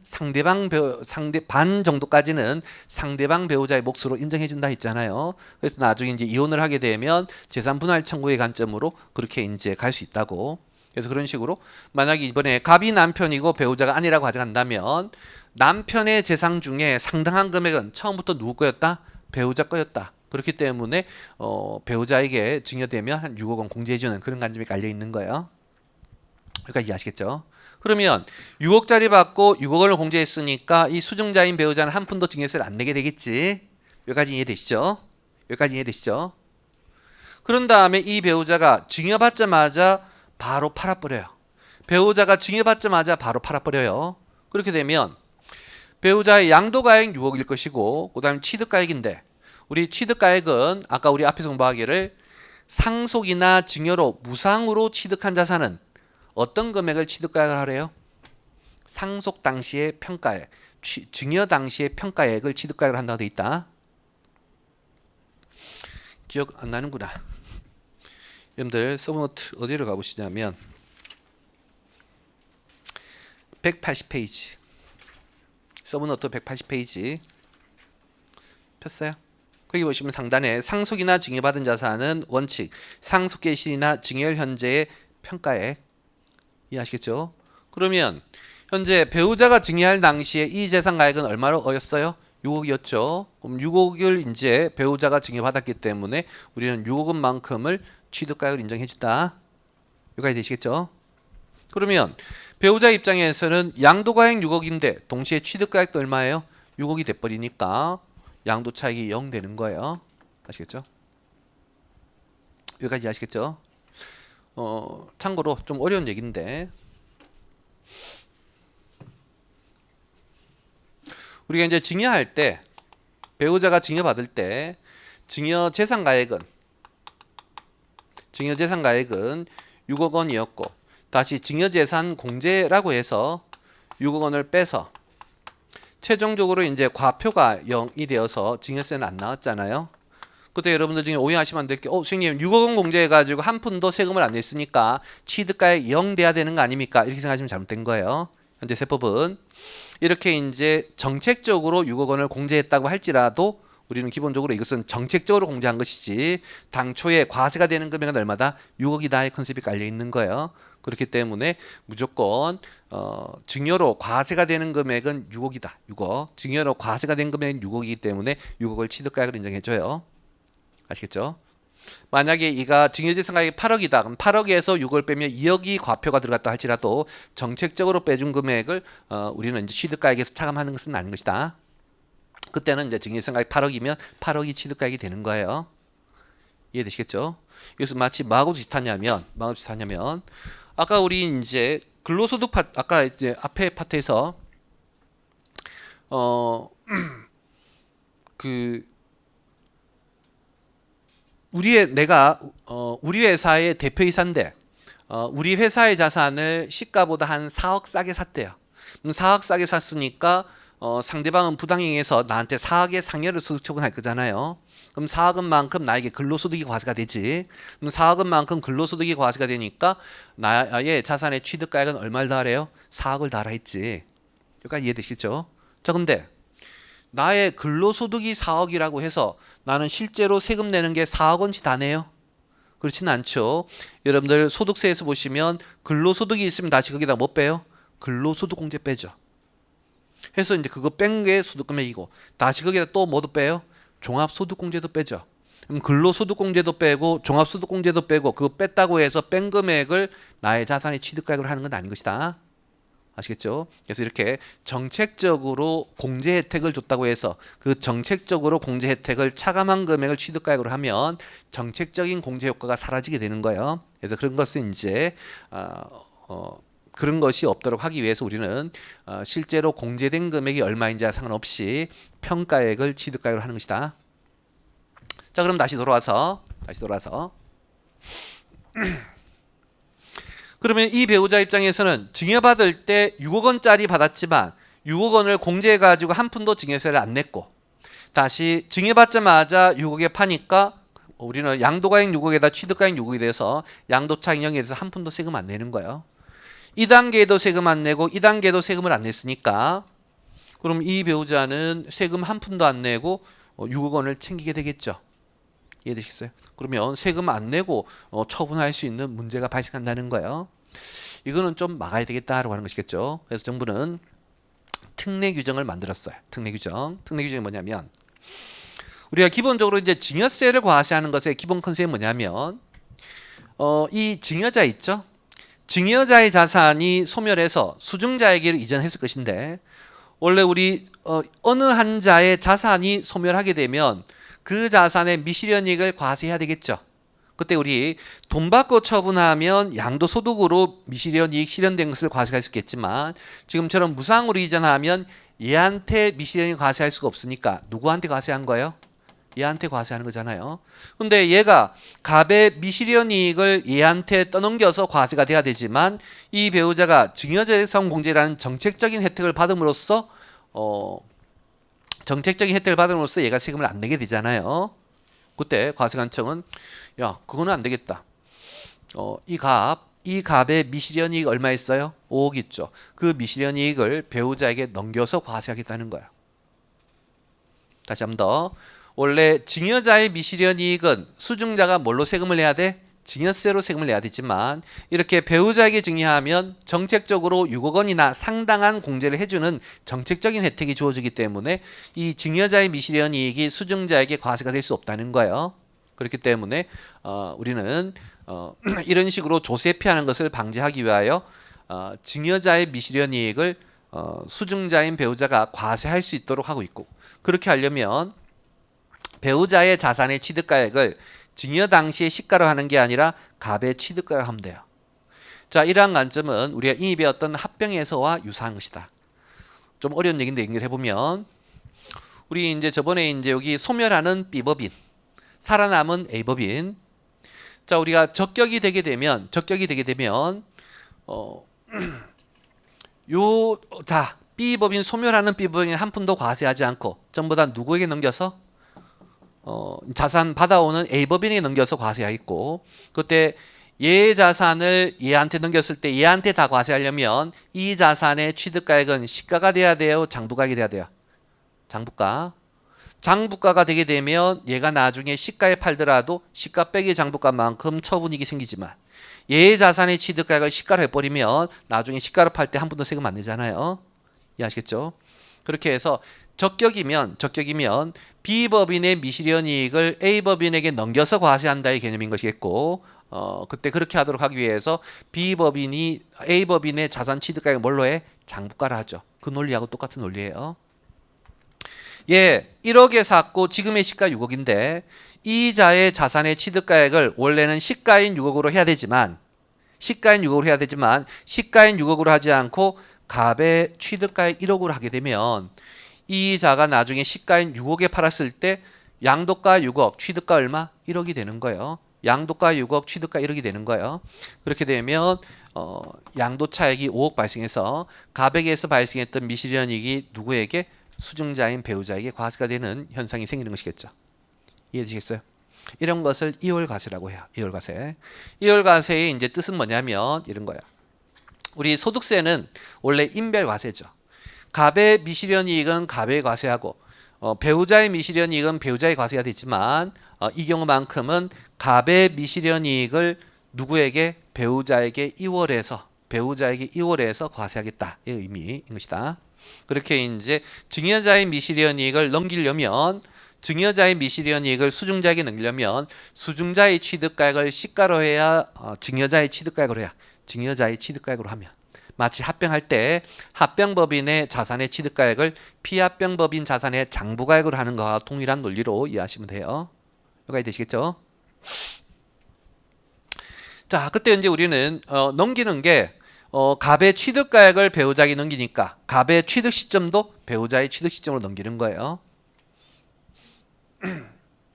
반 정도까지는 상대방 배우자의 몫으로 인정해 준다 했잖아요. 그래서 나중에 이제 이혼을 하게 되면 재산 분할 청구의 관점으로 그렇게 이제 갈 수 있다고. 그래서 그런 식으로 만약에 이번에 갑이 남편이고 배우자가 아니라고 가져간다면 남편의 재산 중에 상당한 금액은 처음부터 누구 거였다? 배우자 거였다. 그렇기 때문에 배우자에게 증여되면 한 6억 원 공제해주는 그런 관점이 깔려 있는 거예요. 그러니까 이해하시겠죠? 그러면 6억짜리 받고 6억 원을 공제했으니까 이 수증자인 배우자는 한 푼도 증여세를 안 내게 되겠지. 여기까지 이해되시죠? 여기까지 이해되시죠? 그런 다음에 이 배우자가 증여받자마자 바로 팔아버려요. 배우자가 증여받자마자 바로 팔아버려요. 그렇게 되면 배우자의 양도가액 6억일 것이고 그 다음에 취득가액인데 우리 취득가액은 아까 우리 앞에서 공부하기를 상속이나 증여로 무상으로 취득한 자산은 어떤 금액을 취득가액을 하래요? 상속 당시의 평가액, 증여 당시의 평가액을 취득가액을 한다고 돼 있다. 기억 안 나는구나. 여러분들 서브노트 어디로 가보시냐면 180페이지 서브노트 180페이지 폈어요? 거기 보시면 상단에 상속이나 증여받은 자산은 원칙, 상속개시나 증여 현재의 평가액 이해하시겠죠? 그러면 현재 배우자가 증여할 당시에 이 재산 가액은 얼마였어요? 6억이었죠. 그럼 6억을 이제 배우자가 증여받았기 때문에 우리는 6억 원만큼을 취득가액을 인정해준다. 여기까지 되시겠죠? 그러면 배우자 입장에서는 양도가액 6억인데 동시에 취득가액도 얼마예요? 6억이 돼버리니까 양도차익이 0 되는 거예요. 아시겠죠? 여기까지 아시겠죠? 참고로 좀 어려운 얘기인데 우리가 이제 증여할 때 배우자가 증여받을 때 증여재산가액은 6억 원이었고 다시 증여재산 공제라고 해서 6억 원을 빼서 최종적으로 이제 과표가 0이 되어서 증여세는 안 나왔잖아요. 그때 여러분들 중에 오해하시면 안 될 게 선생님 6억 원 공제해가지고 한 푼도 세금을 안 냈으니까 취득가액 0 돼야 되는 거 아닙니까? 이렇게 생각하시면 잘못된 거예요. 현재 세법은 이렇게 이제 정책적으로 6억 원을 공제했다고 할지라도 우리는 기본적으로 이것은 정책적으로 공제한 것이지 당초에 과세가 되는 금액은 얼마다? 6억이다의 컨셉이 깔려 있는 거예요. 그렇기 때문에 무조건 증여로 과세가 되는 금액은 6억이다. 6억. 증여로 과세가 된 금액은 6억이기 때문에 6억을 취득가액으로 인정해줘요. 아시겠죠? 만약에 이가 증여재산가액이 8억이다. 그럼 8억에서 6을 빼면 2억이 과표가 들어갔다 할지라도 정책적으로 빼준 금액을 우리는 이제 취득가액에서 차감하는 것은 아닌 것이다. 그때는 이제 증여재산가액 8억이면 8억이 취득가액이 되는 거예요. 이해되시겠죠? 이것은 마치 뭐하고 비슷하냐면 아까 우리 이제 근로소득 아까 이제 앞에 파트에서 우리 회사의 대표이사인데 우리 회사의 자산을 시가보다 한 4억 싸게 샀대요. 4억 싸게 샀으니까 상대방은 부당행위해서 나한테 4억의 상여를 소득 처분할 거잖아요. 그럼 4억 원만큼 나에게 근로소득이 과세가 되지. 그럼 4억 원만큼 근로소득이 과세가 되니까 나의 자산의 취득가액은 얼마를 더하래요? 4억을 더하라 했지. 여기까지 이해되시겠죠? 자, 근데 나의 근로소득이 4억이라고 해서 나는 실제로 세금 내는 게 4억 원치 다 내요? 그렇지는 않죠. 여러분들 소득세에서 보시면 근로소득이 있으면 다시 거기다 뭐 빼요? 근로소득공제 빼죠. 해서 이제 그거 뺀 게 소득금액이고 다시 거기다 또 뭐도 빼요? 종합소득공제도 빼죠. 그럼 근로소득공제도 빼고 종합소득공제도 빼고 그거 뺐다고 해서 뺀 금액을 나의 자산의 취득가액으로 하는 건 아닌 것이다. 아시겠죠? 그래서 이렇게 정책적으로 공제 혜택을 줬다고 해서 그 정책적으로 공제 혜택을 차감한 금액을 취득가액으로 하면 정책적인 공제 효과가 사라지게 되는 거예요. 그래서 그런 것은 이제 그런 것이 없도록 하기 위해서 우리는 실제로 공제된 금액이 얼마인지 상관없이 평가액을 취득가액으로 하는 것이다. 자, 그럼 다시 돌아와서 그러면 이 배우자 입장에서는 증여받을 때 6억 원짜리 받았지만 6억 원을 공제해 가지고 한 푼도 증여세를 안 냈고 다시 증여받자마자 6억에 파니까 우리는 양도가액 6억에다 취득가액 6억이 돼서 양도차익 0에 대해서 한 푼도 세금 안 내는 거예요. 2단계에도 세금 안 내고 2단계도 세금을 안 냈으니까 그럼 이 배우자는 세금 한 푼도 안 내고 6억 원을 챙기게 되겠죠. 이해되시겠어요? 그러면 세금 안 내고 처분할 수 있는 문제가 발생한다는 거예요. 이거는 좀 막아야 되겠다라고 하는 것이겠죠. 그래서 정부는 특례 규정을 만들었어요. 특례 규정. 특례 규정이 뭐냐면 우리가 기본적으로 이제 증여세를 과세하는 것의 기본 컨셉이 뭐냐면 이 증여자 있죠? 증여자의 자산이 소멸해서 수증자에게로 이전했을 것인데 원래 우리 어느 한 자의 자산이 소멸하게 되면 그 자산의 미실현이익을 과세해야 되겠죠. 그때 우리 돈 받고 처분하면 양도소득으로 미실현이익 실현된 것을 과세할 수 있겠지만 지금처럼 무상으로 이전하면 얘한테 미실현이익 과세할 수가 없으니까 누구한테 과세한 거예요? 얘한테 과세하는 거잖아요. 근데 얘가 갑의 미실현이익을 얘한테 떠넘겨서 과세가 돼야 되지만 이 배우자가 증여재산 공제라는 정책적인 혜택을 받음으로써 얘가 세금을 안 내게 되잖아요. 그때 과세관청은 야 그거는 안 되겠다. 이 갑의 미실현이익 얼마 있어요? 5억 있죠. 그 미실현이익을 배우자에게 넘겨서 과세하겠다는 거야. 다시 한번 더. 원래 증여자의 미실현이익은 수증자가 뭘로 세금을 내야 돼? 증여세로 세금을 내야 되지만 이렇게 배우자에게 증여하면 정책적으로 6억 원이나 상당한 공제를 해주는 정책적인 혜택이 주어지기 때문에 이 증여자의 미실현이익이 수증자에게 과세가 될 수 없다는 거예요. 그렇기 때문에 우리는 이런 식으로 조세 피하는 것을 방지하기 위하여 증여자의 미실현이익을 수증자인 배우자가 과세할 수 있도록 하고 있고 그렇게 하려면 배우자의 자산의 취득가액을 증여 당시에 시가로 하는 게 아니라 갑의 취득가로 하면 돼요. 자, 이러한 관점은 우리가 이미 배웠던 합병에서와 유사한 것이다. 좀 어려운 얘기인데 연결해 보면 우리 이제 저번에 이제 여기 소멸하는 B법인, 살아남은 A법인. 자, 우리가 적격이 되게 되면 B법인 소멸하는 B법인 한 푼도 과세하지 않고 전부 다 누구에게 넘겨서 자산 받아오는 A법인에게 넘겨서 과세하겠고 그때 얘 자산을 얘한테 넘겼을 때 얘한테 다 과세하려면 이 자산의 취득가액은 시가가 돼야 돼요? 장부가액이 돼야 돼요? 장부가가 되게 되면 얘가 나중에 시가에 팔더라도 시가 빼기 장부가만큼 처분이익이 생기지만 얘의 자산의 취득가액을 시가로 해버리면 나중에 시가로 팔 때 한 푼도 세금 안 내잖아요. 이해하시겠죠? 그렇게 해서 적격이면 B법인의 미실현이익을 A법인에게 넘겨서 과세한다의 개념인 것이겠고 그때 그렇게 하도록 하기 위해서 B법인이 A법인의 자산 취득가액을 뭘로 해? 장부가로 하죠. 그 논리하고 똑같은 논리예요. 1억에 샀고 지금의 시가 6억인데 이자의 자산의 취득가액을 원래는 시가인 6억으로 해야 되지만 시가인 6억으로 하지 않고 갑의 취득가액 1억으로 하게 되면 이 자가 나중에 시가인 6억에 팔았을 때 양도가 6억, 취득가 얼마? 1억이 되는 거예요. 양도가 6억, 취득가 1억이 되는 거예요. 그렇게 되면 양도차익이 5억 발생해서 갑에게서 발생했던 미실현이익이 누구에게? 수증자인 배우자에게 과세가 되는 현상이 생기는 것이겠죠. 이해되시겠어요? 이런 것을 이월과세라고 해요. 이월과세. 이월과세의 이제 뜻은 뭐냐면 이런 거야. 우리 소득세는 원래 인별과세죠. 갑의 미실현이익은 갑에 과세하고 배우자의 미실현이익은 배우자에 과세가 되지만 이 경우만큼은 갑의 미실현이익을 누구에게? 배우자에게 이월해서 과세하겠다. 이 의미인 것이다. 그렇게 이제 증여자의 미실현이익을 넘기려면 증여자의 미실현이익을 수증자에게 넘기려면 수증자의 취득가액을 시가로 해야 증여자의 취득가액으로 하면 마치 합병할 때 합병법인의 자산의 취득가액을 피합병법인 자산의 장부가액으로 하는 것과 동일한 논리로 이해하시면 돼요. 여기까지 되시겠죠? 자, 그때 이제 우리는 넘기는 게 갑의 취득가액을 배우자에게 넘기니까 갑의 취득 시점도 배우자의 취득 시점으로 넘기는 거예요.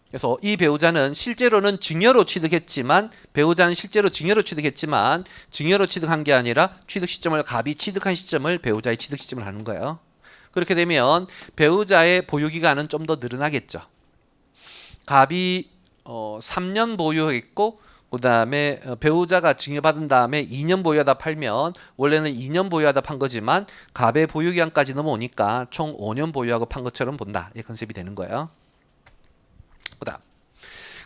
그래서 이 배우자는 실제로는 증여로 취득했지만 증여로 취득한 게 아니라 취득 시점을 갑이 취득한 시점을 배우자의 취득 시점을 하는 거예요. 그렇게 되면 배우자의 보유기간은 좀 더 늘어나겠죠. 갑이 3년 보유했고 그 다음에 배우자가 증여받은 다음에 2년 보유하다 팔면 원래는 2년 보유하다 판 거지만 갑의 보유기간까지 넘어오니까 총 5년 보유하고 판 것처럼 본다. 이 컨셉이 되는 거예요. 그 다음.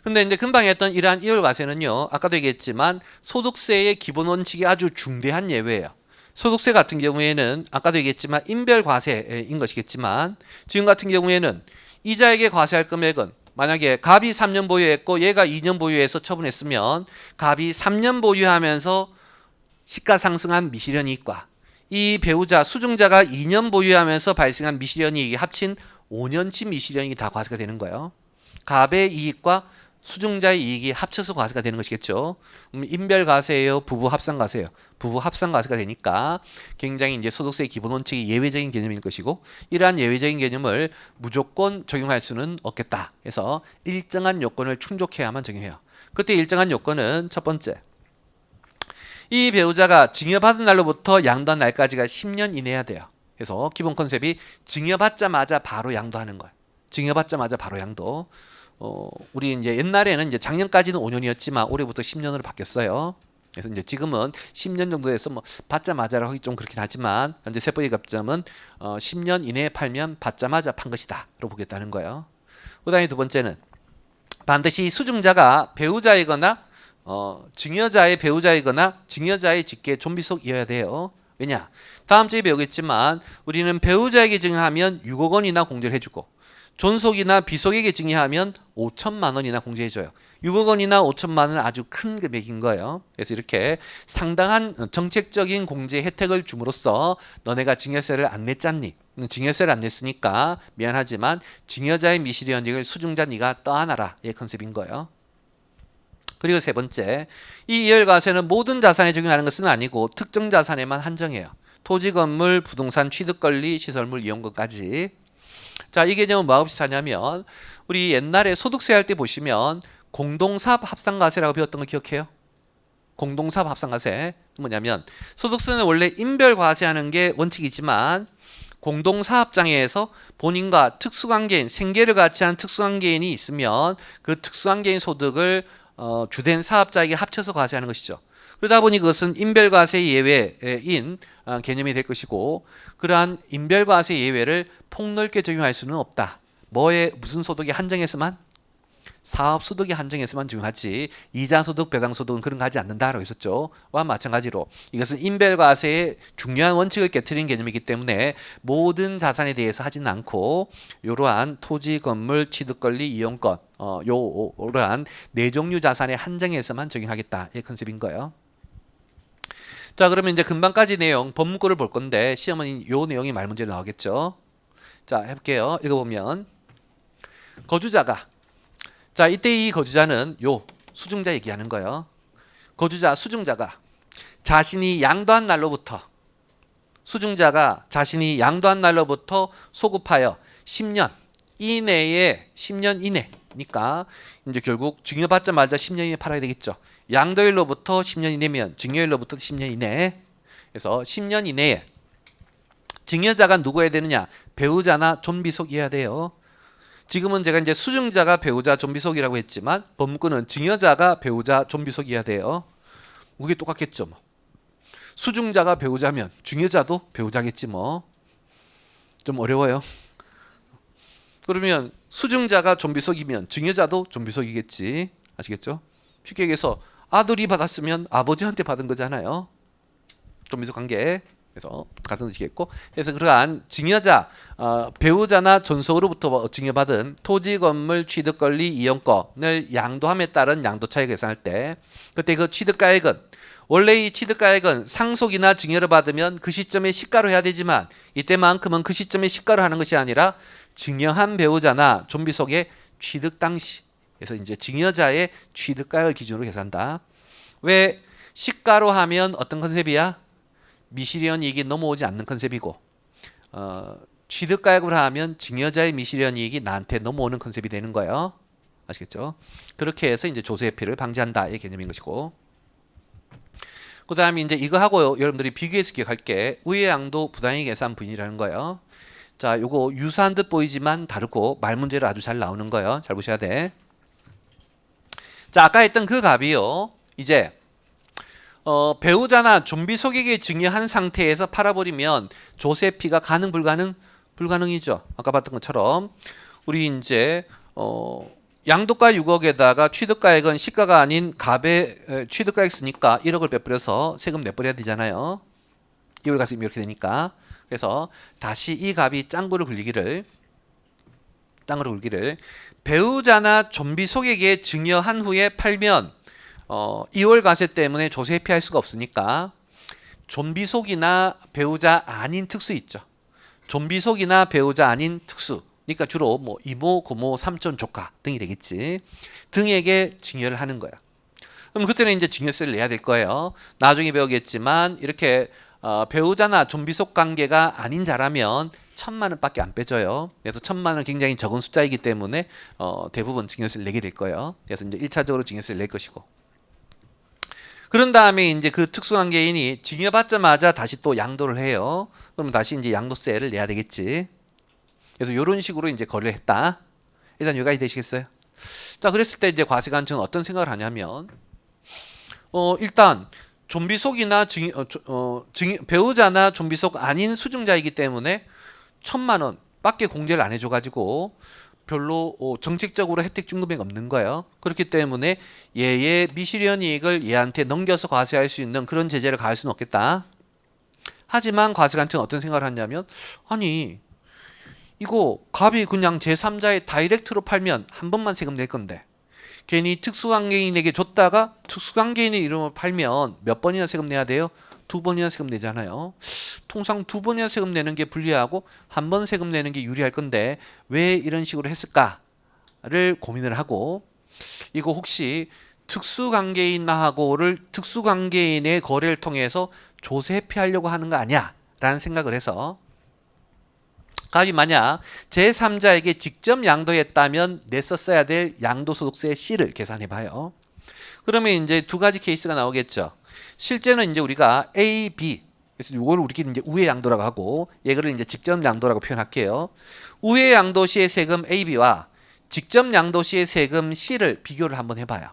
근데 이제 금방 했던 이러한 이월과세는요. 아까도 얘기했지만 소득세의 기본 원칙이 아주 중대한 예외예요. 소득세 같은 경우에는 아까도 얘기했지만 인별과세인 것이겠지만 지금 같은 경우에는 이자에게 과세할 금액은 만약에 갑이 3년 보유했고 얘가 2년 보유해서 처분했으면 갑이 3년 보유하면서 시가 상승한 미실현이익과 이 배우자 수증자가 2년 보유하면서 발생한 미실현이익이 합친 5년치 미실현이익이 다 과세가 되는 거예요. 갑의 이익과 수증자의 이익이 합쳐서 과세가 되는 것이겠죠. 인별과세예요, 부부 합산과세예요. 부부 합산과세가 되니까 굉장히 이제 소득세의 기본 원칙이 예외적인 개념일 것이고 이러한 예외적인 개념을 무조건 적용할 수는 없겠다. 해서 일정한 요건을 충족해야만 적용해요. 그때 일정한 요건은 첫 번째, 이 배우자가 증여받은 날로부터 양도한 날까지가 10년 이내야 돼요. 그래서 기본 컨셉이 증여받자마자 바로 양도하는 거예요. 증여받자마자 바로 양도. 우리 이제 옛날에는 이제 작년까지는 5년이었지만 올해부터 10년으로 바뀌었어요. 그래서 이제 지금은 10년 정도 해서 뭐 받자마자라고 하기 좀 그렇긴 하지만 현재 세법의 갑점은 10년 이내에 팔면 받자마자 판 것이다로 보겠다는 거예요. 그다음에 두 번째는 반드시 수증자가 배우자이거나 증여자의 배우자이거나 증여자의 직계 존비속이어야 돼요. 왜냐? 다음 주에 배우겠지만 우리는 배우자에게 증여하면 6억 원이나 공제를 해주고 존속이나 비속에게 증여하면 5천만 원이나 공제해줘요. 6억 원이나 5천만 원은 아주 큰 금액인 거예요. 그래서 이렇게 상당한 정책적인 공제 혜택을 줌으로써 너네가 증여세를 안 냈잖니? 증여세를 안 냈으니까 미안하지만 증여자의 미실현익을 수증자 네가 떠안아라. 이 컨셉인 거예요. 그리고 세 번째, 이 이월과세는 모든 자산에 적용하는 것은 아니고 특정 자산에만 한정해요. 토지, 건물, 부동산, 취득권리, 시설물, 이용권까지. 자, 이 개념은 뭐하고 비슷하냐면 우리 옛날에 소득세 할 때 보시면 공동사업 합산과세라고 배웠던 거 기억해요? 공동사업 합산과세 뭐냐면 소득세는 원래 인별과세하는 게 원칙이지만 공동사업장에서 본인과 특수관계인, 생계를 같이 한 특수관계인이 있으면 그 특수관계인 소득을 주된 사업자에게 합쳐서 과세하는 것이죠. 그러다 보니 그것은 인별과세 예외인 개념이 될 것이고 그러한 인별과세 예외를 폭넓게 적용할 수는 없다. 뭐에 무슨 소득에 한정해서만? 사업소득에 한정해서만 적용하지 이자소득, 배당소득은 그런 거 하지 않는다라고 했었죠. 와 마찬가지로 이것은 인별과세의 중요한 원칙을 깨트린 개념이기 때문에 모든 자산에 대해서 하지는 않고 이러한 토지, 건물, 취득권리, 이용권 이러한 네 종류 자산에 한정해서만 적용하겠다. 이 컨셉인 거예요. 자, 그러면 이제 금방까지 내용 법문구를 볼 건데 시험은 이 내용이 말문제로 나오겠죠. 자, 해볼게요. 읽어보면 거주자가 자, 이때 이 거주자는 요 수증자 얘기하는 거예요. 거주자, 수증자가 자신이 양도한 날로부터 수증자가 자신이 양도한 날로부터 소급하여 10년 이내에 10년 이내니까 이제 결국 증여받자마자 10년 이내 팔아야 되겠죠. 양도일로부터 10년 이내면 증여일로부터 10년 이내. 그래서 10년 이내에 증여자가 누구여야 되느냐? 배우자나 존비속이어야 돼요. 지금은 제가 이제 수증자가 배우자 존비속이라고 했지만 법문구는 증여자가 배우자 존비속이어야 돼요. 그게 똑같겠죠. 뭐. 수증자가 배우자면 증여자도 배우자겠지 뭐. 좀 어려워요. 그러면 수증자가 존비속이면 증여자도 존비속이겠지. 아시겠죠? 쉽게 얘기해서 아들이 받았으면 아버지한테 받은 거잖아요. 존비속 관계. 그래서 같은 뜻이겠고, 그래서 그러한 증여자, 배우자나 존속으로부터 증여받은 토지, 건물, 취득권리, 이용권을 양도함에 따른 양도차익 계산할 때, 그때 그 취득가액은 원래 이 취득가액은 상속이나 증여를 받으면 그 시점에 시가로 해야 되지만 이때만큼은 그 시점에 시가로 하는 것이 아니라 증여한 배우자나 존비속의 취득 당시, 그래서 이제 증여자의 취득가액을 기준으로 계산한다. 왜 시가로 하면 어떤 컨셉이야? 미실현 이익이 넘어오지 않는 컨셉이고 취득가액으로 하면 증여자의 미실현 이익이 나한테 넘어오는 컨셉이 되는 거예요. 아시겠죠? 그렇게 해서 이제 조세회피를 방지한다 이 개념인 것이고 그 다음에 이제 이거 하고 여러분들이 비교해서 기억할 게 우회양도 부당이익 계산 부인이라는 거예요. 자, 요거 유사한 듯 보이지만 다르고 말 문제로 아주 잘 나오는 거예요. 잘 보셔야 돼. 자, 아까 했던 그 값이요. 이제 배우자나 좀비 속에게 증여한 상태에서 팔아버리면 조세피가 가능 불가능? 불가능이죠. 아까 봤던 것처럼 우리 이제 양도가 6억에다가 취득가액은 시가가 아닌 갑의 취득가액 쓰니까 1억을 빼버려서 세금 내버려야 되잖아요. 이월가세금 이렇게 되니까. 그래서 다시 이 값이 짱구를 굴리기를 배우자나 좀비 속에게 증여한 후에 팔면 2월 가세 때문에 조세 피할 수가 없으니까 좀비 속이나 배우자 아닌 특수 있죠. 좀비 속이나 배우자 아닌 특수. 그러니까 주로 뭐 이모, 고모, 삼촌, 조카 등이 되겠지. 등에게 증여를 하는 거야. 그럼 그때는 이제 증여세를 내야 될 거예요. 나중에 배우겠지만 이렇게 배우자나 좀비 속 관계가 아닌 자라면 1,000만 원밖에 안 빼줘요. 그래서 1,000만 원은 굉장히 적은 숫자이기 때문에 대부분 증여세를 내게 될 거예요. 그래서 이제 1차적으로 증여세를 낼 것이고. 그런 다음에 이제 그 특수관계인이 증여받자마자 다시 또 양도를 해요. 그러면 다시 이제 양도세를 내야 되겠지. 그래서 이런 식으로 이제 거래를 했다. 일단 여기까지 되시겠어요? 자, 그랬을 때 이제 과세관청은 어떤 생각을 하냐면, 일단 좀비 속이나 배우자나 좀비 속 아닌 수증자이기 때문에 1,000만 원밖에 공제를 안 해줘가지고 별로 정책적으로 혜택 준 금액이 없는 거예요. 그렇기 때문에 얘의 미실현 이익을 얘한테 넘겨서 과세할 수 있는 그런 제재를 가할 수는 없겠다. 하지만 과세관청은 어떤 생각을 하냐면, 아니 이거 갑이 그냥 제3자의 다이렉트로 팔면 한 번만 세금 낼 건데 괜히 특수관계인에게 줬다가 특수관계인의 이름을 팔면 몇 번이나 세금 내야 돼요? 2번이나 세금 내잖아요. 통상 2번이나 세금 내는 게 불리하고 한 번 세금 내는 게 유리할 건데 왜 이런 식으로 했을까를 고민을 하고, 이거 혹시 특수관계인하고를 특수관계인의 거래를 통해서 조세 회피하려고 하는 거 아니야? 라는 생각을 해서 갑이 만약 제3자에게 직접 양도했다면 냈었어야 될 양도소득세 C를 계산해 봐요. 그러면 이제 두 가지 케이스가 나오겠죠. 실제는 이제 우리가 A, B, 그래서 이걸 우리끼리 이제 우회 양도라고 하고 얘를 이제 직접 양도라고 표현할게요. 우회 양도 시의 세금 A, B와 직접 양도 시의 세금 C를 비교를 한번 해봐요.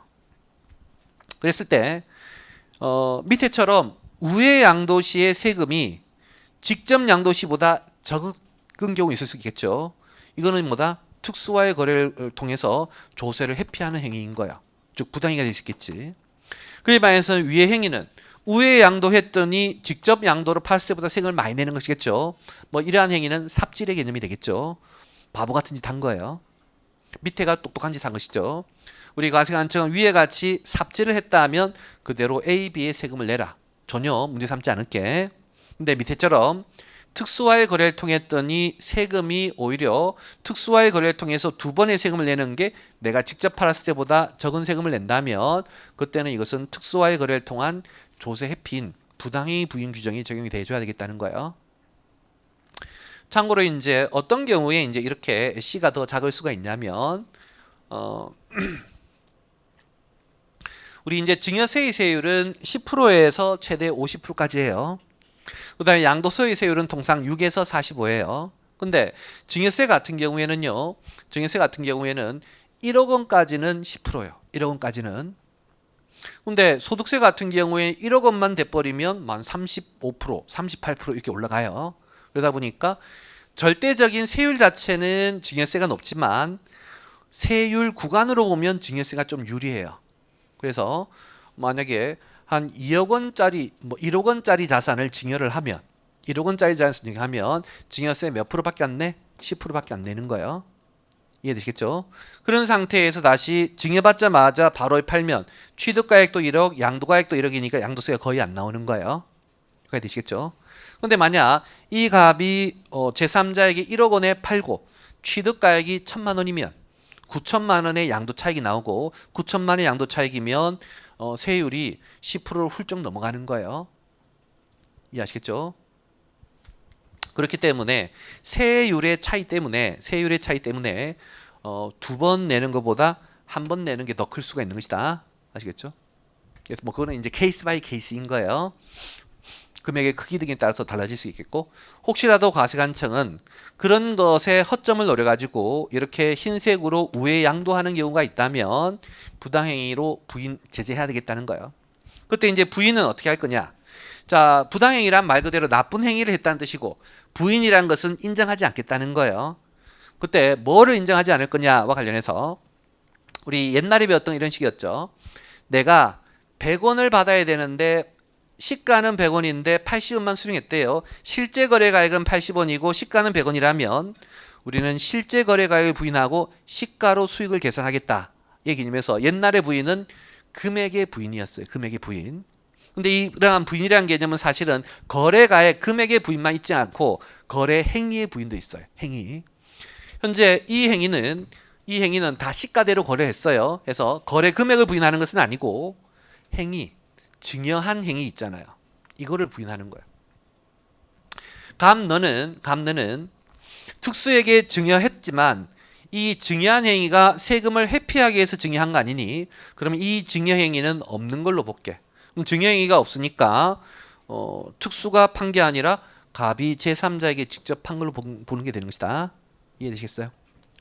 그랬을 때 밑에처럼 우회 양도 시의 세금이 직접 양도 시보다 적은 경우 있을 수 있겠죠. 이거는 뭐다? 특수와의 거래를 통해서 조세를 회피하는 행위인 거야. 즉 부당이가 될 수 있겠지. 그에 반해서 위의 행위는 우회 양도했더니 직접 양도로 팔을 때보다 세금을 많이 내는 것이겠죠. 뭐 이러한 행위는 삽질의 개념이 되겠죠. 바보 같은 짓 한 거예요. 밑에가 똑똑한 짓 한 것이죠. 우리 과세관청은 위에 같이 삽질을 했다 하면 그대로 A, B의 세금을 내라. 전혀 문제 삼지 않을게. 근데 밑에처럼 특수와의 거래를 통했더니 세금이 오히려 특수와의 거래를 통해서 2번의 세금을 내는 게 내가 직접 팔았을 때보다 적은 세금을 낸다면 그때는 이것은 특수와의 거래를 통한 조세 회피인 부당행위 부인 규정이 적용이 돼줘야 되겠다는 거예요. 참고로 이제 어떤 경우에 이제 이렇게 C가 더 작을 수가 있냐면 우리 이제 증여세의 세율은 10%에서 최대 50%까지 해요. 그 다음에 양도소의 세율은 통상 6에서 45예요. 근데 증여세 같은 경우에는요. 증여세 같은 경우에는 1억 원까지는 10%예요. 1억 원까지는. 근데 소득세 같은 경우에 1억 원만 돼버리면 만 35%, 38% 이렇게 올라가요. 그러다 보니까 절대적인 세율 자체는 증여세가 높지만 세율 구간으로 보면 증여세가 좀 유리해요. 그래서 만약에 한 2억 원짜리, 뭐 1억 원짜리 자산을 증여를 하면 1억 원짜리 자산을 증여하면 증여세 몇 프로밖에 안 내? 10%밖에 안 내는 거예요. 이해되시겠죠? 그런 상태에서 다시 증여받자마자 바로 팔면 취득가액도 1억, 양도가액도 1억이니까 양도세가 거의 안 나오는 거예요. 이해되시겠죠? 근데 만약 이 갑이 제3자에게 1억 원에 팔고 취득가액이 1,000만 원이면 9천만 원의 양도 차익이 나오고 9천만 원의 양도 차익이면 세율이 10%를 훌쩍 넘어가는 거예요. 이해하시겠죠? 그렇기 때문에 세율의 차이 때문에 두 번 내는 것보다 한 번 내는 게 더 클 수가 있는 것이다. 아시겠죠? 그래서 뭐 그거는 이제 케이스 바이 케이스인 거예요. 금액의 크기 등에 따라서 달라질 수 있겠고, 혹시라도 과세관청은 그런 것에 허점을 노려가지고 이렇게 흰색으로 우회 양도하는 경우가 있다면 부당행위로 부인 제재해야 되겠다는 거예요. 그때 이제 부인은 어떻게 할 거냐? 자, 부당행위란 말 그대로 나쁜 행위를 했다는 뜻이고, 부인이란 것은 인정하지 않겠다는 거예요. 그때 뭐를 인정하지 않을 거냐와 관련해서 우리 옛날에 배웠던 이런 식이었죠. 내가 100원을 받아야 되는데 시가는 100원인데 80원만 수령했대요. 실제 거래가액은 80원이고 시가는 100원이라면 우리는 실제 거래가액을 부인하고 시가로 수익을 계산하겠다. 이 개념에서 옛날의 부인은 금액의 부인이었어요. 금액의 부인. 근데 이러한 부인이라는 개념은 사실은 거래가액 금액의 부인만 있지 않고 거래 행위의 부인도 있어요. 행위. 현재 이 행위는 다 시가대로 거래했어요. 그래서 거래 금액을 부인하는 것은 아니고 행위, 증여한 행위 있잖아요. 이거를 부인하는 거예요. 감너는 특수에게 증여했지만 이 증여한 행위가 세금을 회피하기 위해서 증여한 거 아니니? 그러면 이 증여 행위는 없는 걸로 볼게. 그럼 증여 행위가 없으니까 특수가 판 게 아니라 갑이 제3자에게 직접 판 걸로 보는 게 되는 것이다. 이해되시겠어요?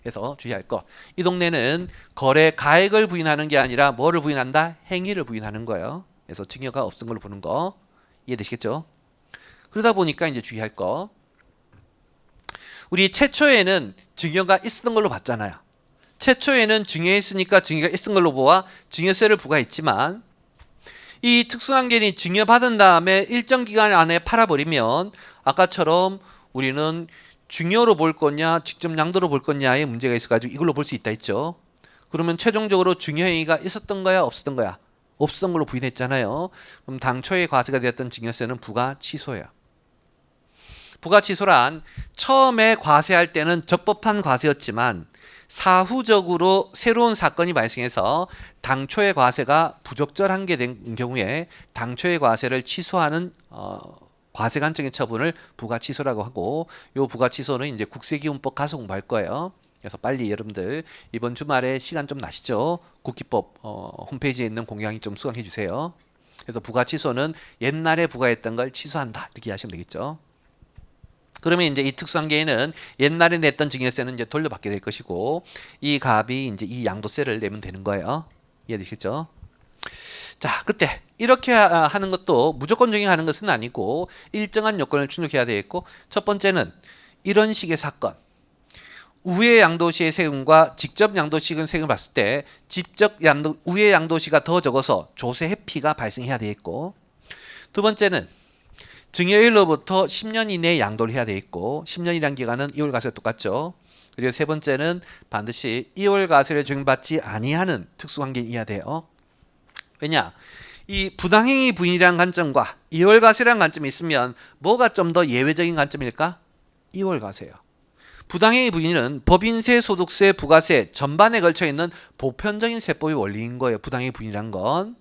그래서 주의할 거. 이 동네는 거래 가액을 부인하는 게 아니라 뭐를 부인한다? 행위를 부인하는 거예요. 그래서 증여가 없은 걸로 보는 거. 이해되시겠죠? 그러다 보니까 이제 주의할 거. 우리 최초에는 증여가 있었던 걸로 봤잖아요. 최초에는 증여했으니까 증여가 있었던 걸로 보아 증여세를 부과했지만 이 특수관계인이 증여받은 다음에 일정 기간 안에 팔아버리면 아까처럼 우리는 증여로 볼 거냐 직접 양도로 볼 거냐의 문제가 있어가지고 이걸로 볼 수 있다 했죠. 그러면 최종적으로 증여행위가 있었던 거야 없었던 거야? 없었던 걸로 부인했잖아요. 그럼 당초에 과세가 되었던 증여세는 부과 취소예요. 부과 취소란 처음에 과세할 때는 적법한 과세였지만 사후적으로 새로운 사건이 발생해서 당초의 과세가 부적절한 게 된 경우에 당초의 과세를 취소하는 과세관청의 처분을 부과취소라고 하고, 요 부과취소는 이제 국세기준법 가서 공부할 거예요. 그래서 빨리 여러분들 이번 주말에 시간 좀 나시죠? 국기법 홈페이지에 있는 공약이 좀 수강해 주세요. 그래서 부과취소는 옛날에 부과했던 걸 취소한다 이렇게 하시면 되겠죠. 그러면 이제 이 특수관계에는 옛날에 냈던 증여세는 이제 돌려받게 될 것이고, 이 갑이 이제 이 양도세를 내면 되는 거예요. 이해되시겠죠? 자, 그때 이렇게 하는 것도 무조건 적용하는 것은 아니고 일정한 요건을 충족해야 되겠고, 첫 번째는 이런 식의 사건. 우회 양도시의 세금과 직접 양도시의 세금을 봤을 때 우회 양도시가 더 적어서 조세 회피가 발생해야 되겠고, 두 번째는 증여일로부터 10년 이내에 양도를 해야 되겠고, 10년이란 기간은 2월 과세와 똑같죠. 그리고 세 번째는 반드시 2월 과세를 적용받지 아니하는 특수관계이어야 돼요. 왜냐? 이 부당행위 부인이라는 관점과 2월 과세라는 관점이 있으면 뭐가 좀 더 예외적인 관점일까? 2월 과세예요. 부당행위 부인은 법인세, 소득세, 부가세 전반에 걸쳐 있는 보편적인 세법의 원리인 거예요. 부당행위 부인이란 건.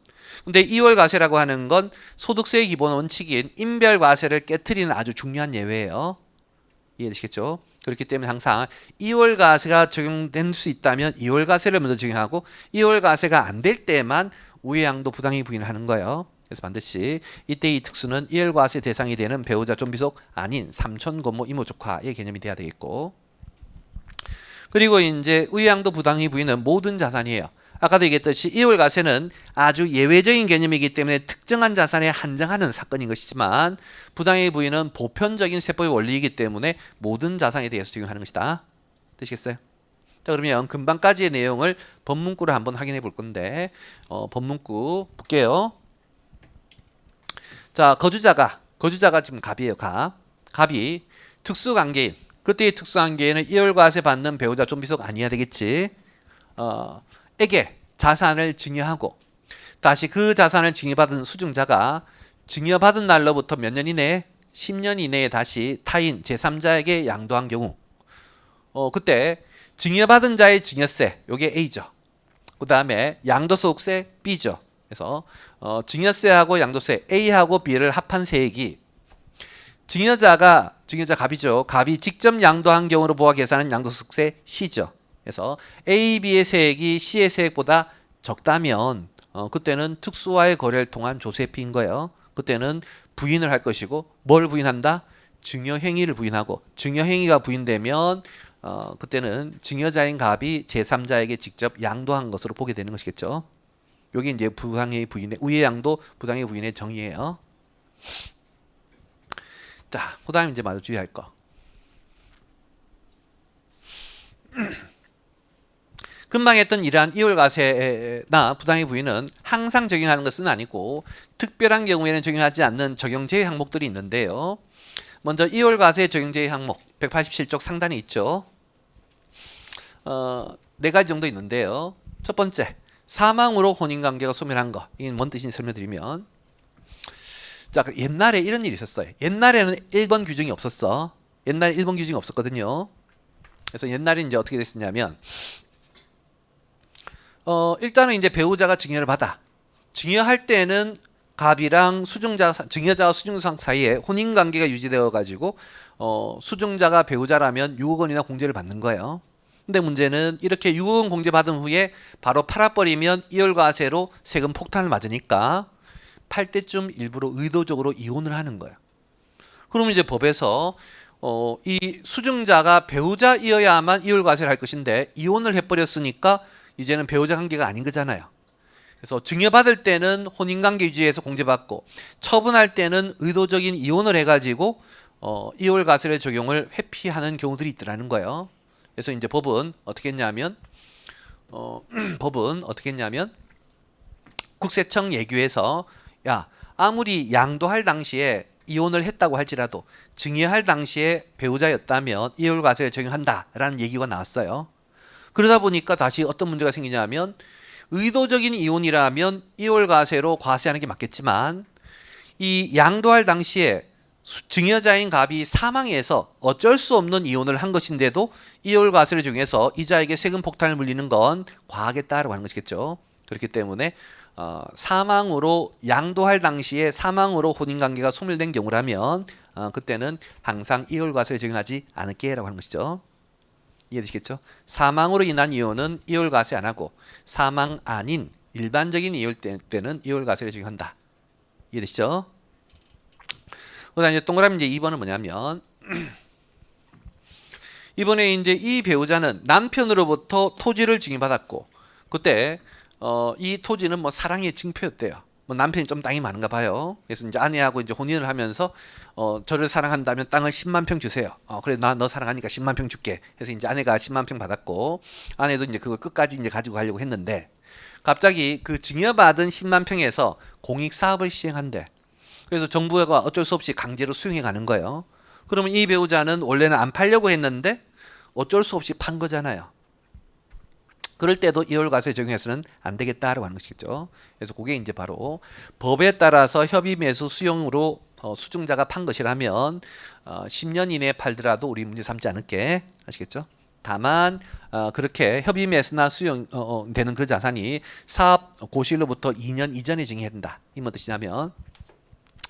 근데 2월 과세라고 하는 건 소득세의 기본 원칙인 인별 과세를 깨트리는 아주 중요한 예외예요. 이해되시겠죠? 그렇기 때문에 항상 2월 과세가 적용될 수 있다면 2월 과세를 먼저 적용하고 2월 과세가 안 될 때만 우회양도 부당행위 부인을 하는 거예요. 그래서 반드시 이때 이 특수는 2월 과세 대상이 되는 배우자 좀비속 아닌 삼촌, 고모, 이모, 조카의 개념이 돼야 되겠고, 그리고 이제 우회양도 부당행위 부인은 모든 자산이에요. 아까도 얘기했듯이 2월 과세는 아주 예외적인 개념이기 때문에 특정한 자산에 한정하는 사건인 것이지만 부당행위 부인은 보편적인 세법의 원리이기 때문에 모든 자산에 대해서 적용하는 것이다. 되시겠어요? 자, 그러면 금방까지의 내용을 법문구를 한번 확인해 볼 건데 법문구 볼게요. 자, 거주자가 지금 갑이에요. 갑이 특수관계인, 그때의 특수관계인은 2월 과세 받는 배우자 좀비속 아니어야 되겠지. 에게 자산을 증여하고 다시 그 자산을 증여받은 수증자가 증여받은 날로부터 몇 년 이내에 10년 이내에 다시 타인 제3자에게 양도한 경우, 그때 증여받은 자의 증여세 요게 A죠. 그 다음에 양도소득세 B죠. 그래서 증여세하고 양도세 A하고 B를 합한 세액이 증여자 갑이죠. 갑이 직접 양도한 경우로 보아 계산한 양도소득세 C죠. 그래서 A, B의 세액이 C의 세액보다 적다면 그때는 특수와의 거래를 통한 조세피인 거예요. 그때는 부인을 할 것이고 뭘 부인한다? 증여행위를 부인하고 증여행위가 부인되면 그때는 증여자인 갑이 제3자에게 직접 양도한 것으로 보게 되는 것이겠죠. 여기 이제 부당행위 부인의 우회양도 부당행위 부인의 정의예요. 자, 그다음에 이제 마저 주의할 거. 금방 했던 이러한 이월과세나 부당행위 부인은 항상 적용하는 것은 아니고 특별한 경우에는 적용하지 않는 적용 제외 항목들이 있는데요. 먼저 이월과세 적용 제외 항목 187쪽 상단에 있죠. 네 가지 정도 있는데요. 첫 번째, 사망으로 혼인관계가 소멸한 거. 이게 뭔 뜻인지 설명드리면, 자, 옛날에 이런 일이 있었어요. 옛날에는 1번 규정이 없었어. 옛날에 1번 규정이 없었거든요. 그래서 옛날에 이제 어떻게 됐었냐면, 일단은 이제 배우자가 증여를 받아. 증여할 때는 갑이랑 증여자와 수증자 사이에 혼인 관계가 유지되어 가지고 수증자가 배우자라면 6억 원이나 공제를 받는 거예요. 근데 문제는 이렇게 6억 원 공제 받은 후에 바로 팔아버리면 이월과세로 세금 폭탄을 맞으니까 팔 때쯤 일부러 의도적으로 이혼을 하는 거예요. 그러면 이제 법에서 이 수증자가 배우자이어야만 이월과세를 할 것인데 이혼을 해버렸으니까 이제는 배우자 관계가 아닌 거잖아요. 그래서 증여받을 때는 혼인관계 유지해서 공제받고 처분할 때는 의도적인 이혼을 해가지고 이월과세의 적용을 회피하는 경우들이 있더라는 거예요. 그래서 이제 법은 어떻게 했냐면 국세청 예규에서 야, 아무리 양도할 당시에 이혼을 했다고 할지라도 증여할 당시에 배우자였다면 이월과세를 적용한다라는 얘기가 나왔어요. 그러다 보니까 다시 어떤 문제가 생기냐면 의도적인 이혼이라면 이월과세로 과세하는 게 맞겠지만 이 양도할 당시에 증여자인 갑이 사망해서 어쩔 수 없는 이혼을 한 것인데도 이월과세를 적용해서 이자에게 세금 폭탄을 물리는 건 과하겠다라고 하는 것이겠죠. 그렇기 때문에 사망으로 양도할 당시에 사망으로 혼인관계가 소멸된 경우라면 그때는 항상 이월과세를 적용하지 않을게라고 하는 것이죠. 이해되시겠죠? 사망으로 인한 이혼은 이월과세 안 하고 사망 아닌 일반적인 이혼 때는 이월과세를 적용한다. 이해되시죠? 그다음에 이제 동그라미 이제 2번은 뭐냐면 이번에 이제 이 배우자는 남편으로부터 토지를 증여받았고 그때 이 토지는 뭐 사랑의 증표였대요. 뭐 남편이 좀 땅이 많은가 봐요. 그래서 이제 아내하고 이제 혼인을 하면서 저를 사랑한다면 땅을 10만 평 주세요. 그래 나 너 사랑하니까 10만 평 줄게. 그래서 이제 아내가 10만 평 받았고 아내도 이제 그걸 끝까지 이제 가지고 가려고 했는데 갑자기 그 증여받은 10만 평에서 공익 사업을 시행한대. 그래서 정부가 어쩔 수 없이 강제로 수용해 가는 거예요. 그러면 이 배우자는 원래는 안 팔려고 했는데 어쩔 수 없이 판 거잖아요. 그럴 때도 이월과세 적용해서는 안 되겠다라고 하는 것이겠죠. 그래서 그게 이제 바로 법에 따라서 협의 매수 수용으로 수증자가 판 것이라면 10년 이내에 팔더라도 우리 문제 삼지 않을게. 아시겠죠? 다만 그렇게 협의 매수나 수용 되는 그 자산이 사업 고시일로부터 2년 이전에 증여해야 된다. 이 뭔 뜻이냐면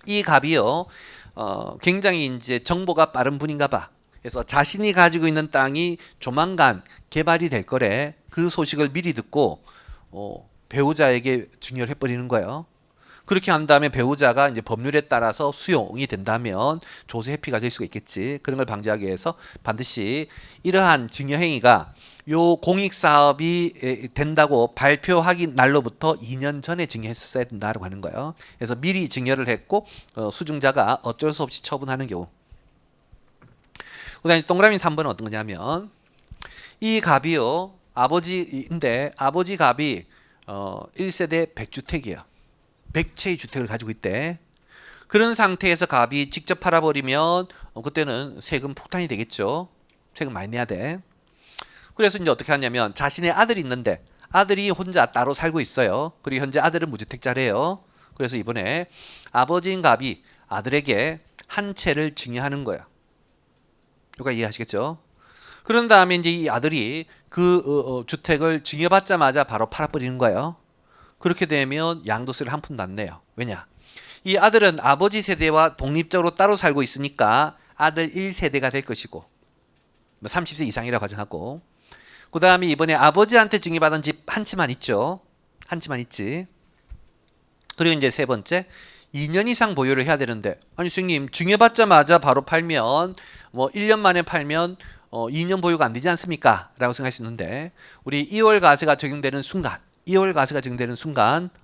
이 갑이요 굉장히 이제 정보가 빠른 분인가 봐. 그래서 자신이 가지고 있는 땅이 조만간 개발이 될 거래. 그 소식을 미리 듣고 배우자에게 증여를 해버리는 거예요. 그렇게 한 다음에 배우자가 이제 법률에 따라서 수용이 된다면 조세 회피가 될 수가 있겠지. 그런 걸 방지하기 위해서 반드시 이러한 증여 행위가 요 공익 사업이 된다고 발표하기 날로부터 2년 전에 증여했었어야 된다고 하는 거예요. 그래서 미리 증여를 했고 수증자가 어쩔 수 없이 처분하는 경우. 그다음에 동그라미 3번은 어떤 거냐면 이 갑이요 아버지인데 아버지 갑이 1세대 100주택이에요. 100채의 주택을 가지고 있대. 그런 상태에서 갑이 직접 팔아버리면 그때는 세금 폭탄이 되겠죠. 세금 많이 내야 돼. 그래서 이제 어떻게 하냐면 자신의 아들이 있는데 아들이 혼자 따로 살고 있어요. 그리고 현재 아들은 무주택자래요. 그래서 이번에 아버지인 갑이 아들에게 한 채를 증여하는 거예요. 누가 이해하시겠죠? 그런 다음에 이제 이 아들이 그 주택을 증여받자마자 바로 팔아버리는 거예요. 그렇게 되면 양도세를 한 푼도 안 내요. 왜냐? 이 아들은 아버지 세대와 독립적으로 따로 살고 있으니까 아들 1세대가 될 것이고 30세 이상이라고 가정하고 그 다음에 이번에 아버지한테 증여받은 집 한 채만 있죠. 한 채만 있지. 그리고 이제 세 번째 2년 이상 보유를 해야 되는데, 아니 선생님 증여받자마자 바로 팔면 뭐 1년 만에 팔면 2년 보유가 안 되지 않습니까? 라고 생각할 수 있는데, 우리 2월 과세가 적용되는 순간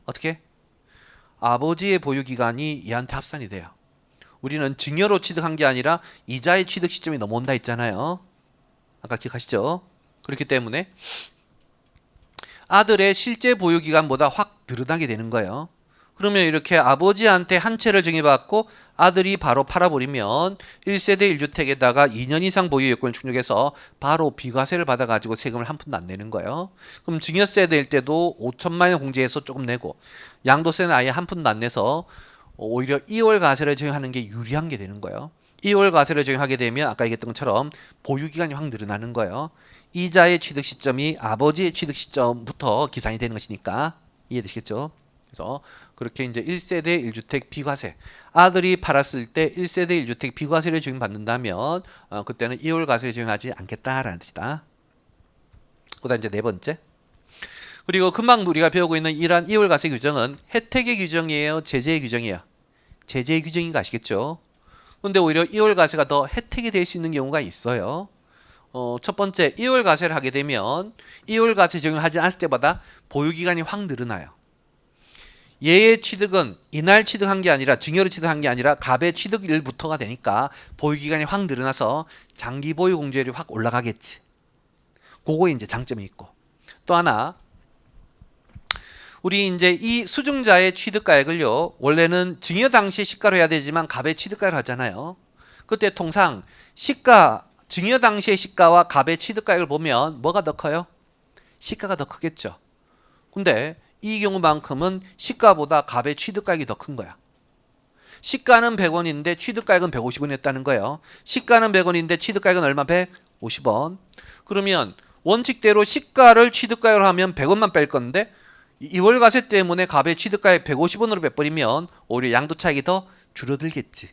어떻게? 아버지의 보유 기간이 얘한테 합산이 돼요. 우리는 증여로 취득한 게 아니라 이자의 취득 시점이 넘어온다 했잖아요. 아까 기억하시죠? 그렇기 때문에 아들의 실제 보유 기간보다 확 늘어나게 되는 거예요. 그러면 이렇게 아버지한테 한 채를 증여받고 아들이 바로 팔아버리면 1세대 1주택에다가 2년 이상 보유 요건을 충족해서 바로 비과세를 받아가지고 세금을 한 푼도 안 내는 거예요. 그럼 증여세 낼 때도 5천만 원 공제해서 조금 내고, 양도세는 아예 한 푼도 안 내서 오히려 2월 과세를 적용하는 게 유리한 게 되는 거예요. 2월 과세를 적용하게 되면 아까 얘기했던 것처럼 보유 기간이 확 늘어나는 거예요. 이자의 취득 시점이 아버지의 취득 시점부터 계산이 되는 것이니까. 이해되시겠죠? 그래서 그렇게 이제 1세대 1주택 비과세, 아들이 팔았을 때 1세대 1주택 비과세를 적용받는다면 그때는 2월 과세를 적용하지 않겠다라는 뜻이다. 그다음 이제 네 번째. 그리고 금방 우리가 배우고 있는 이러한 2월 과세 규정은 혜택의 규정이에요, 제재의 규정이에요? 제재의 규정인 거 아시겠죠? 근데 오히려 2월 과세가 더 혜택이 될 수 있는 경우가 있어요. 첫 번째, 2월 과세를 하게 되면 2월 과세 적용하지 않을 때보다 보유 기간이 확 늘어나요. 얘의 취득은 이날 취득한 게 아니라 증여로 취득한 게 아니라 갑의 취득일부터가 되니까 보유 기간이 확 늘어나서 장기 보유 공제율이 확 올라가겠지. 그거에 이제 장점이 있고, 또 하나, 우리 이제 이 수증자의 취득가액을요, 원래는 증여 당시 시가로 해야 되지만 갑의 취득가로 하잖아요. 그때 통상 증여 당시의 시가와 갑의 취득가액을 보면 뭐가 더 커요? 시가가 더 크겠죠. 근데 이 경우만큼은 시가보다 갑의 취득가액이 더 큰 거야. 시가는 100원인데 취득가액은 150원이었다는 거예요. 시가는 100원인데 취득가액은 얼마? 150원. 그러면 원칙대로 시가를 취득가액으로 하면 100원만 뺄 건데 2월 과세 때문에 갑의 취득가액 150원으로 빼버리면 오히려 양도 차익이 더 줄어들겠지.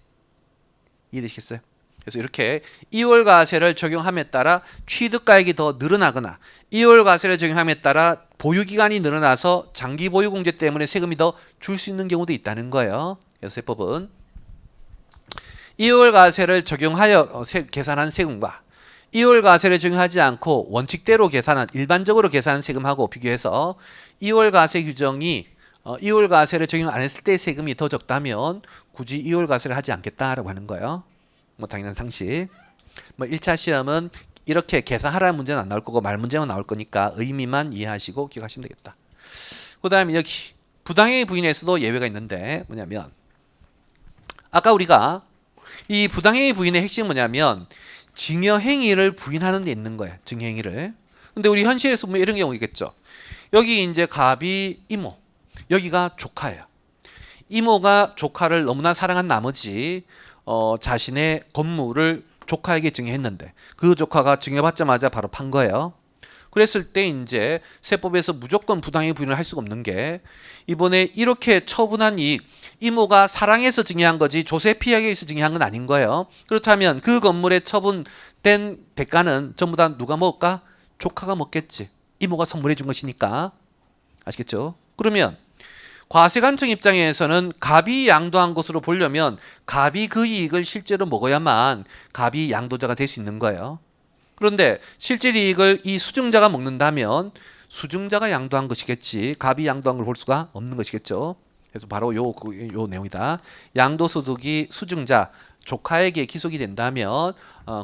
이해되시겠어요? 그래서 이렇게 2월 과세를 적용함에 따라 취득가액이 더 늘어나거나 2월 과세를 적용함에 따라 보유기간이 늘어나서 장기 보유 공제 때문에 세금이 더 줄 수 있는 경우도 있다는 거예요. 그래서 세법은 2월 과세를 적용하여 계산한 세금과 2월 과세를 적용하지 않고 원칙대로 계산한 일반적으로 계산한 세금하고 비교해서 2월 과세 규정이 2월 과세를 적용 안 했을 때 세금이 더 적다면 굳이 2월 과세를 하지 않겠다라고 하는 거예요. 뭐 당연한 상식. 뭐 1차 시험은 이렇게 계산하라는 문제는 안 나올 거고 말 문제만 나올 거니까 의미만 이해하시고 기억하시면 되겠다. 그 다음에 여기 부당행위 부인에서도 예외가 있는데 뭐냐면, 아까 우리가 이 부당행위 부인의 핵심이 뭐냐면 증여행위를 부인하는 데 있는 거예요. 증여행위를. 근데 우리 현실에서 보면 이런 경우 있겠죠. 여기 이제 갑이 이모, 여기가 조카예요. 이모가 조카를 너무나 사랑한 나머지 자신의 건물을 조카에게 증여했는데 그 조카가 증여받자마자 바로 판 거예요. 그랬을 때 이제 세법에서 무조건 부당행위 부인을 할 수가 없는 게, 이번에 이렇게 처분한 이익, 이모가 사랑해서 증여한 거지 조세 피하기 위해서 증여한 건 아닌 거예요. 그렇다면 그 건물에 처분된 대가는 전부 다 누가 먹을까? 조카가 먹겠지. 이모가 선물해 준 것이니까. 아시겠죠? 그러면 과세관청 입장에서는 갑이 양도한 것으로 보려면 갑이 그 이익을 실제로 먹어야만 갑이 양도자가 될 수 있는 거예요. 그런데 실제 이익을 이 수증자가 먹는다면 수증자가 양도한 것이겠지 갑이 양도한 걸 볼 수가 없는 것이겠죠. 그래서 바로 요 내용이다. 양도소득이 수증자 조카에게 기속이 된다면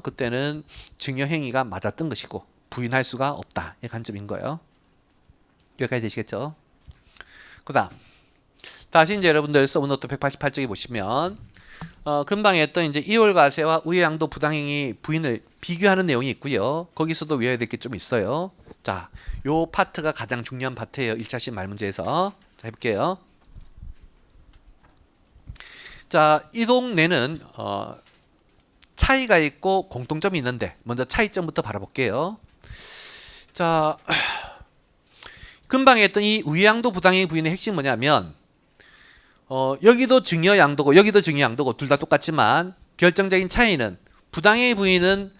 그때는 증여행위가 맞았던 것이고 부인할 수가 없다. 이 관점인 거예요. 여기까지 되시겠죠? 그 다음 다시 이제 여러분들 서브노트 188쪽에 보시면 금방 했던 이제 2월 과세와 우회양도 부당행위 부인을 비교하는 내용이 있고요. 거기서도 외워야 될 게 좀 있어요. 자, 요 파트가 가장 중요한 파트예요. 1차 시험 말문제에서. 자, 해볼게요. 자, 이 동네는 차이가 있고 공통점이 있는데 먼저 차이점부터 바라볼게요. 자, 금방 했던 이 우회양도 부당행위 부인의 핵심이 뭐냐면 여기도 증여양도고 여기도 증여양도고 둘 다 똑같지만 결정적인 차이는 부당행위 부인은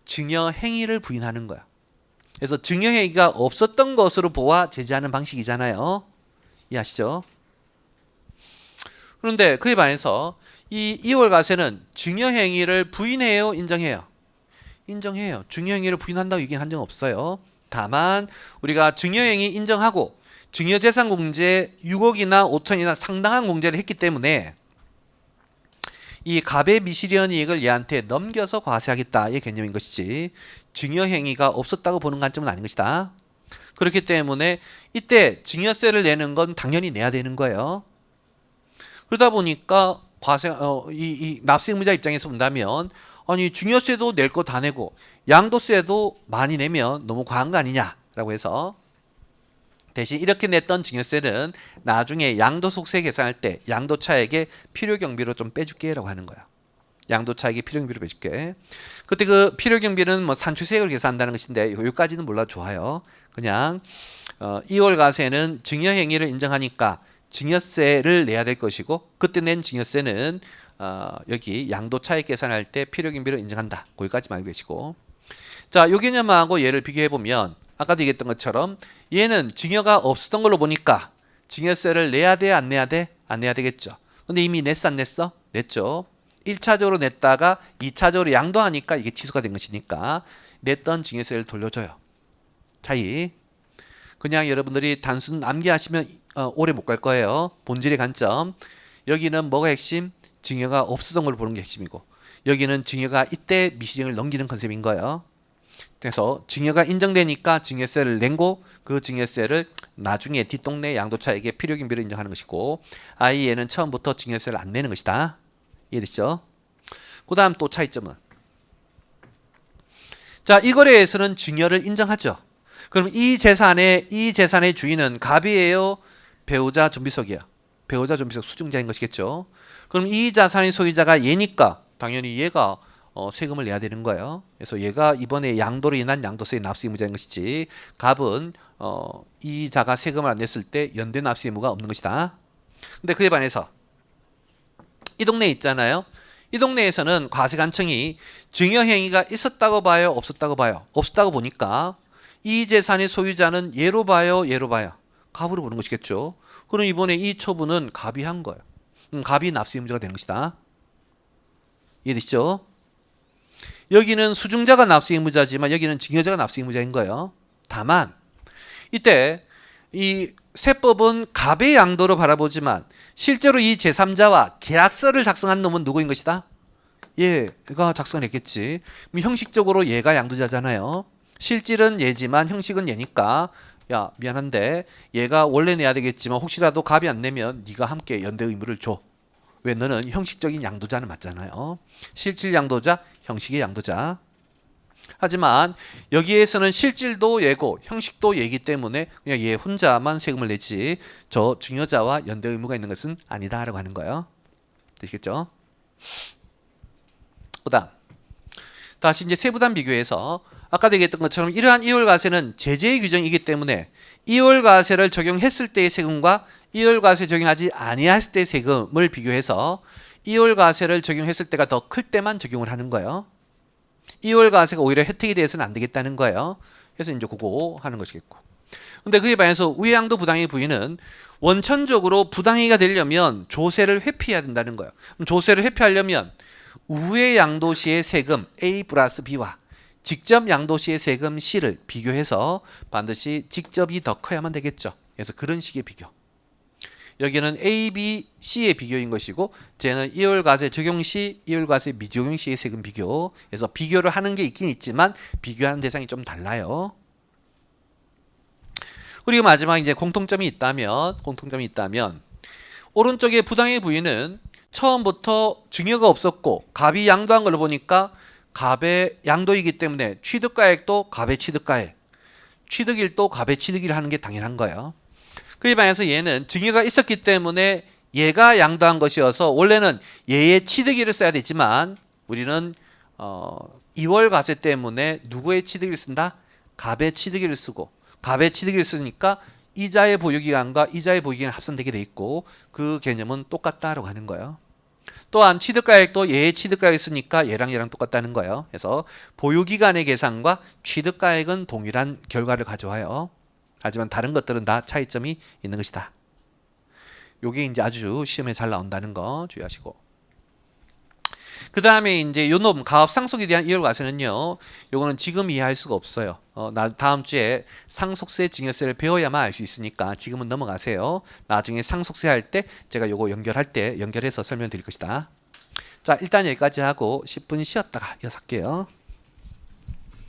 증여행위를 부인하는 거야. 그래서 증여행위가 없었던 것으로 보아 제재하는 방식이잖아요. 이해하시죠? 그런데 그에 반해서 이 2월 과세는 증여행위를 부인해요, 인정해요? 인정해요. 증여행위를 부인한다고 얘기한 적 없어요. 다만 우리가 증여행위 인정하고 증여재산 공제 6억이나 5천이나 상당한 공제를 했기 때문에 이 갑의 미실현 이익을 얘한테 넘겨서 과세하겠다의 개념인 것이지 증여행위가 없었다고 보는 관점은 아닌 것이다. 그렇기 때문에 이때 증여세를 내는 건 당연히 내야 되는 거예요. 그러다 보니까 이 납세의무자 입장에서 본다면 아니 증여세도 낼 거 다 내고 양도세도 많이 내면 너무 과한 거 아니냐라고 해서 대신 이렇게 냈던 증여세는 나중에 양도소득세 계산할 때 양도차액의 필요경비로 좀 빼줄게라고 하는 거야. 양도차익의 필요경비로 빼줄게. 그때 그 필요경비는 뭐 산출세액을 계산한다는 것인데 여기까지는 몰라도 좋아요. 그냥 2월 과세는 증여행위를 인정하니까 증여세를 내야 될 것이고 그때 낸 증여세는 여기 양도차익 계산할 때 필요경비로 인정한다. 거기까지 알고 계시고. 자, 요 개념하고 얘를 비교해 보면 아까도 얘기했던 것처럼 얘는 증여가 없었던 걸로 보니까 증여세를 내야 돼, 안 내야 돼? 안 내야 되겠죠. 근데 이미 냈어, 안 냈어? 냈죠. 1차적으로 냈다가 2차적으로 양도하니까 이게 취소가 된 것이니까 냈던 증여세를 돌려줘요. 차이. 그냥 여러분들이 단순 암기하시면 오래 못 갈 거예요. 본질의 관점. 여기는 뭐가 핵심? 증여가 없었던 걸로 보는 게 핵심이고 여기는 증여가 이때 미실현을 넘기는 컨셉인 거예요. 그래서 증여가 인정되니까 증여세를 낸고 그 증여세를 나중에 뒷동네 양도차익의 필요경비로 인정하는 것이고 아예 얘는 처음부터 증여세를 안 내는 것이다. 이해되시죠? 그 다음 또 차이점은 자, 이 거래에서는 증여를 인정하죠. 그럼 이 재산의 주인은 갑이에요? 배우자 존비속이에요? 배우자 존비속 수증자인 것이겠죠. 그럼 이 자산의 소유자가 얘니까 당연히 얘가 세금을 내야 되는 거예요. 그래서 얘가 이번에 양도로 인한 양도세의 납세 의무자인 것이지 갑은 이 자가 세금을 안 냈을 때 연대 납세 의무가 없는 것이다. 근데 그에 반해서 이 동네에 있잖아요. 이 동네에서는 과세관청이 증여행위가 있었다고 봐요? 없었다고 봐요? 없었다고 보니까 이 재산의 소유자는 얘로 봐요? 얘로 봐요? 갑으로 보는 것이겠죠. 그럼 이번에 이 처분은 갑이 한 거예요. 갑이 납세 의무자가 되는 것이다. 이해되시죠? 여기는 수증자가 납세 의무자지만 여기는 증여자가 납세 의무자인 거예요. 다만 이때 이 세법은 갑의 양도로 바라보지만 실제로 이 제3자와 계약서를 작성한 놈은 누구인 것이다? 얘가 작성했겠지. 형식적으로 얘가 양도자잖아요. 실질은 얘지만 형식은 얘니까 야 미안한데 얘가 원래 내야 되겠지만 혹시라도 갑이 안 내면 네가 함께 연대 의무를 줘. 왜 너는 형식적인 양도자는 맞잖아요. 실질 양도자, 형식의 양도자. 하지만 여기에서는 실질도 얘고 형식도 얘이기 때문에 그냥 얘 혼자만 세금을 내지 저 증여자와 연대 의무가 있는 것은 아니다라고 하는 거예요. 되시겠죠? 그다음 다시 이제 세부담 비교해서 아까도 얘기했던 것처럼 이러한 2월 과세는 제재의 규정이기 때문에 2월 과세를 적용했을 때의 세금과 2월 과세 적용하지 아니했을 때의 세금을 비교해서 2월 과세를 적용했을 때가 더 클 때만 적용을 하는 거예요. 2월 과세가 오히려 혜택이 돼서는 안 되겠다는 거예요. 그래서 이제 그거 하는 것이겠고. 근데 그에 반해서 우회양도 부당의 부인은 원천적으로 부당행위가 되려면 조세를 회피해야 된다는 거예요. 그럼 조세를 회피하려면 우회양도 시의 세금 A 플러스 B와 직접 양도 시의 세금 C를 비교해서 반드시 직접이 더 커야만 되겠죠. 그래서 그런 식의 비교. 여기는 A, B, C의 비교인 것이고 쟤는 2월 과세 적용 시, 2월 과세 미적용 시의 세금 비교. 그래서 비교를 하는 게 있긴 있지만 비교하는 대상이 좀 달라요. 그리고 마지막 이제 공통점이 있다면 오른쪽에 부당의 부인은 처음부터 증여가 없었고 갑이 양도한 걸로 보니까 갑의 양도이기 때문에 취득가액도 갑의 취득가액, 취득일도 갑의 취득일 하는 게 당연한 거예요. 그에 반해서 얘는 증여가 있었기 때문에 얘가 양도한 것이어서 원래는 얘의 취득일을 써야 되지만 우리는 2월 과세 때문에 누구의 취득일을 쓴다? 갑의 취득일을 쓰고 갑의 취득일을 쓰니까 이자의 보유기간과 이자의 보유기간이 합산되게 돼 있고 그 개념은 똑같다라고 하는 거예요. 또한 취득가액도 얘의 취득가액이 있으니까 얘랑 똑같다는 거예요. 그래서 보유기간의 계산과 취득가액은 동일한 결과를 가져와요. 하지만 다른 것들은 다 차이점이 있는 것이다. 요게 이제 아주 시험에 잘 나온다는 거 주의하시고. 그 다음에 이제 요 놈 가압상속에 대한 이율과세는요. 요거는 지금 이해할 수가 없어요. 나 다음 주에 상속세, 증여세를 배워야만 알 수 있으니까 지금은 넘어가세요. 나중에 상속세 할 때 제가 요거 연결할 때 연결해서 설명드릴 것이다. 자, 일단 여기까지 하고 10분 쉬었다가 이어서 할게요.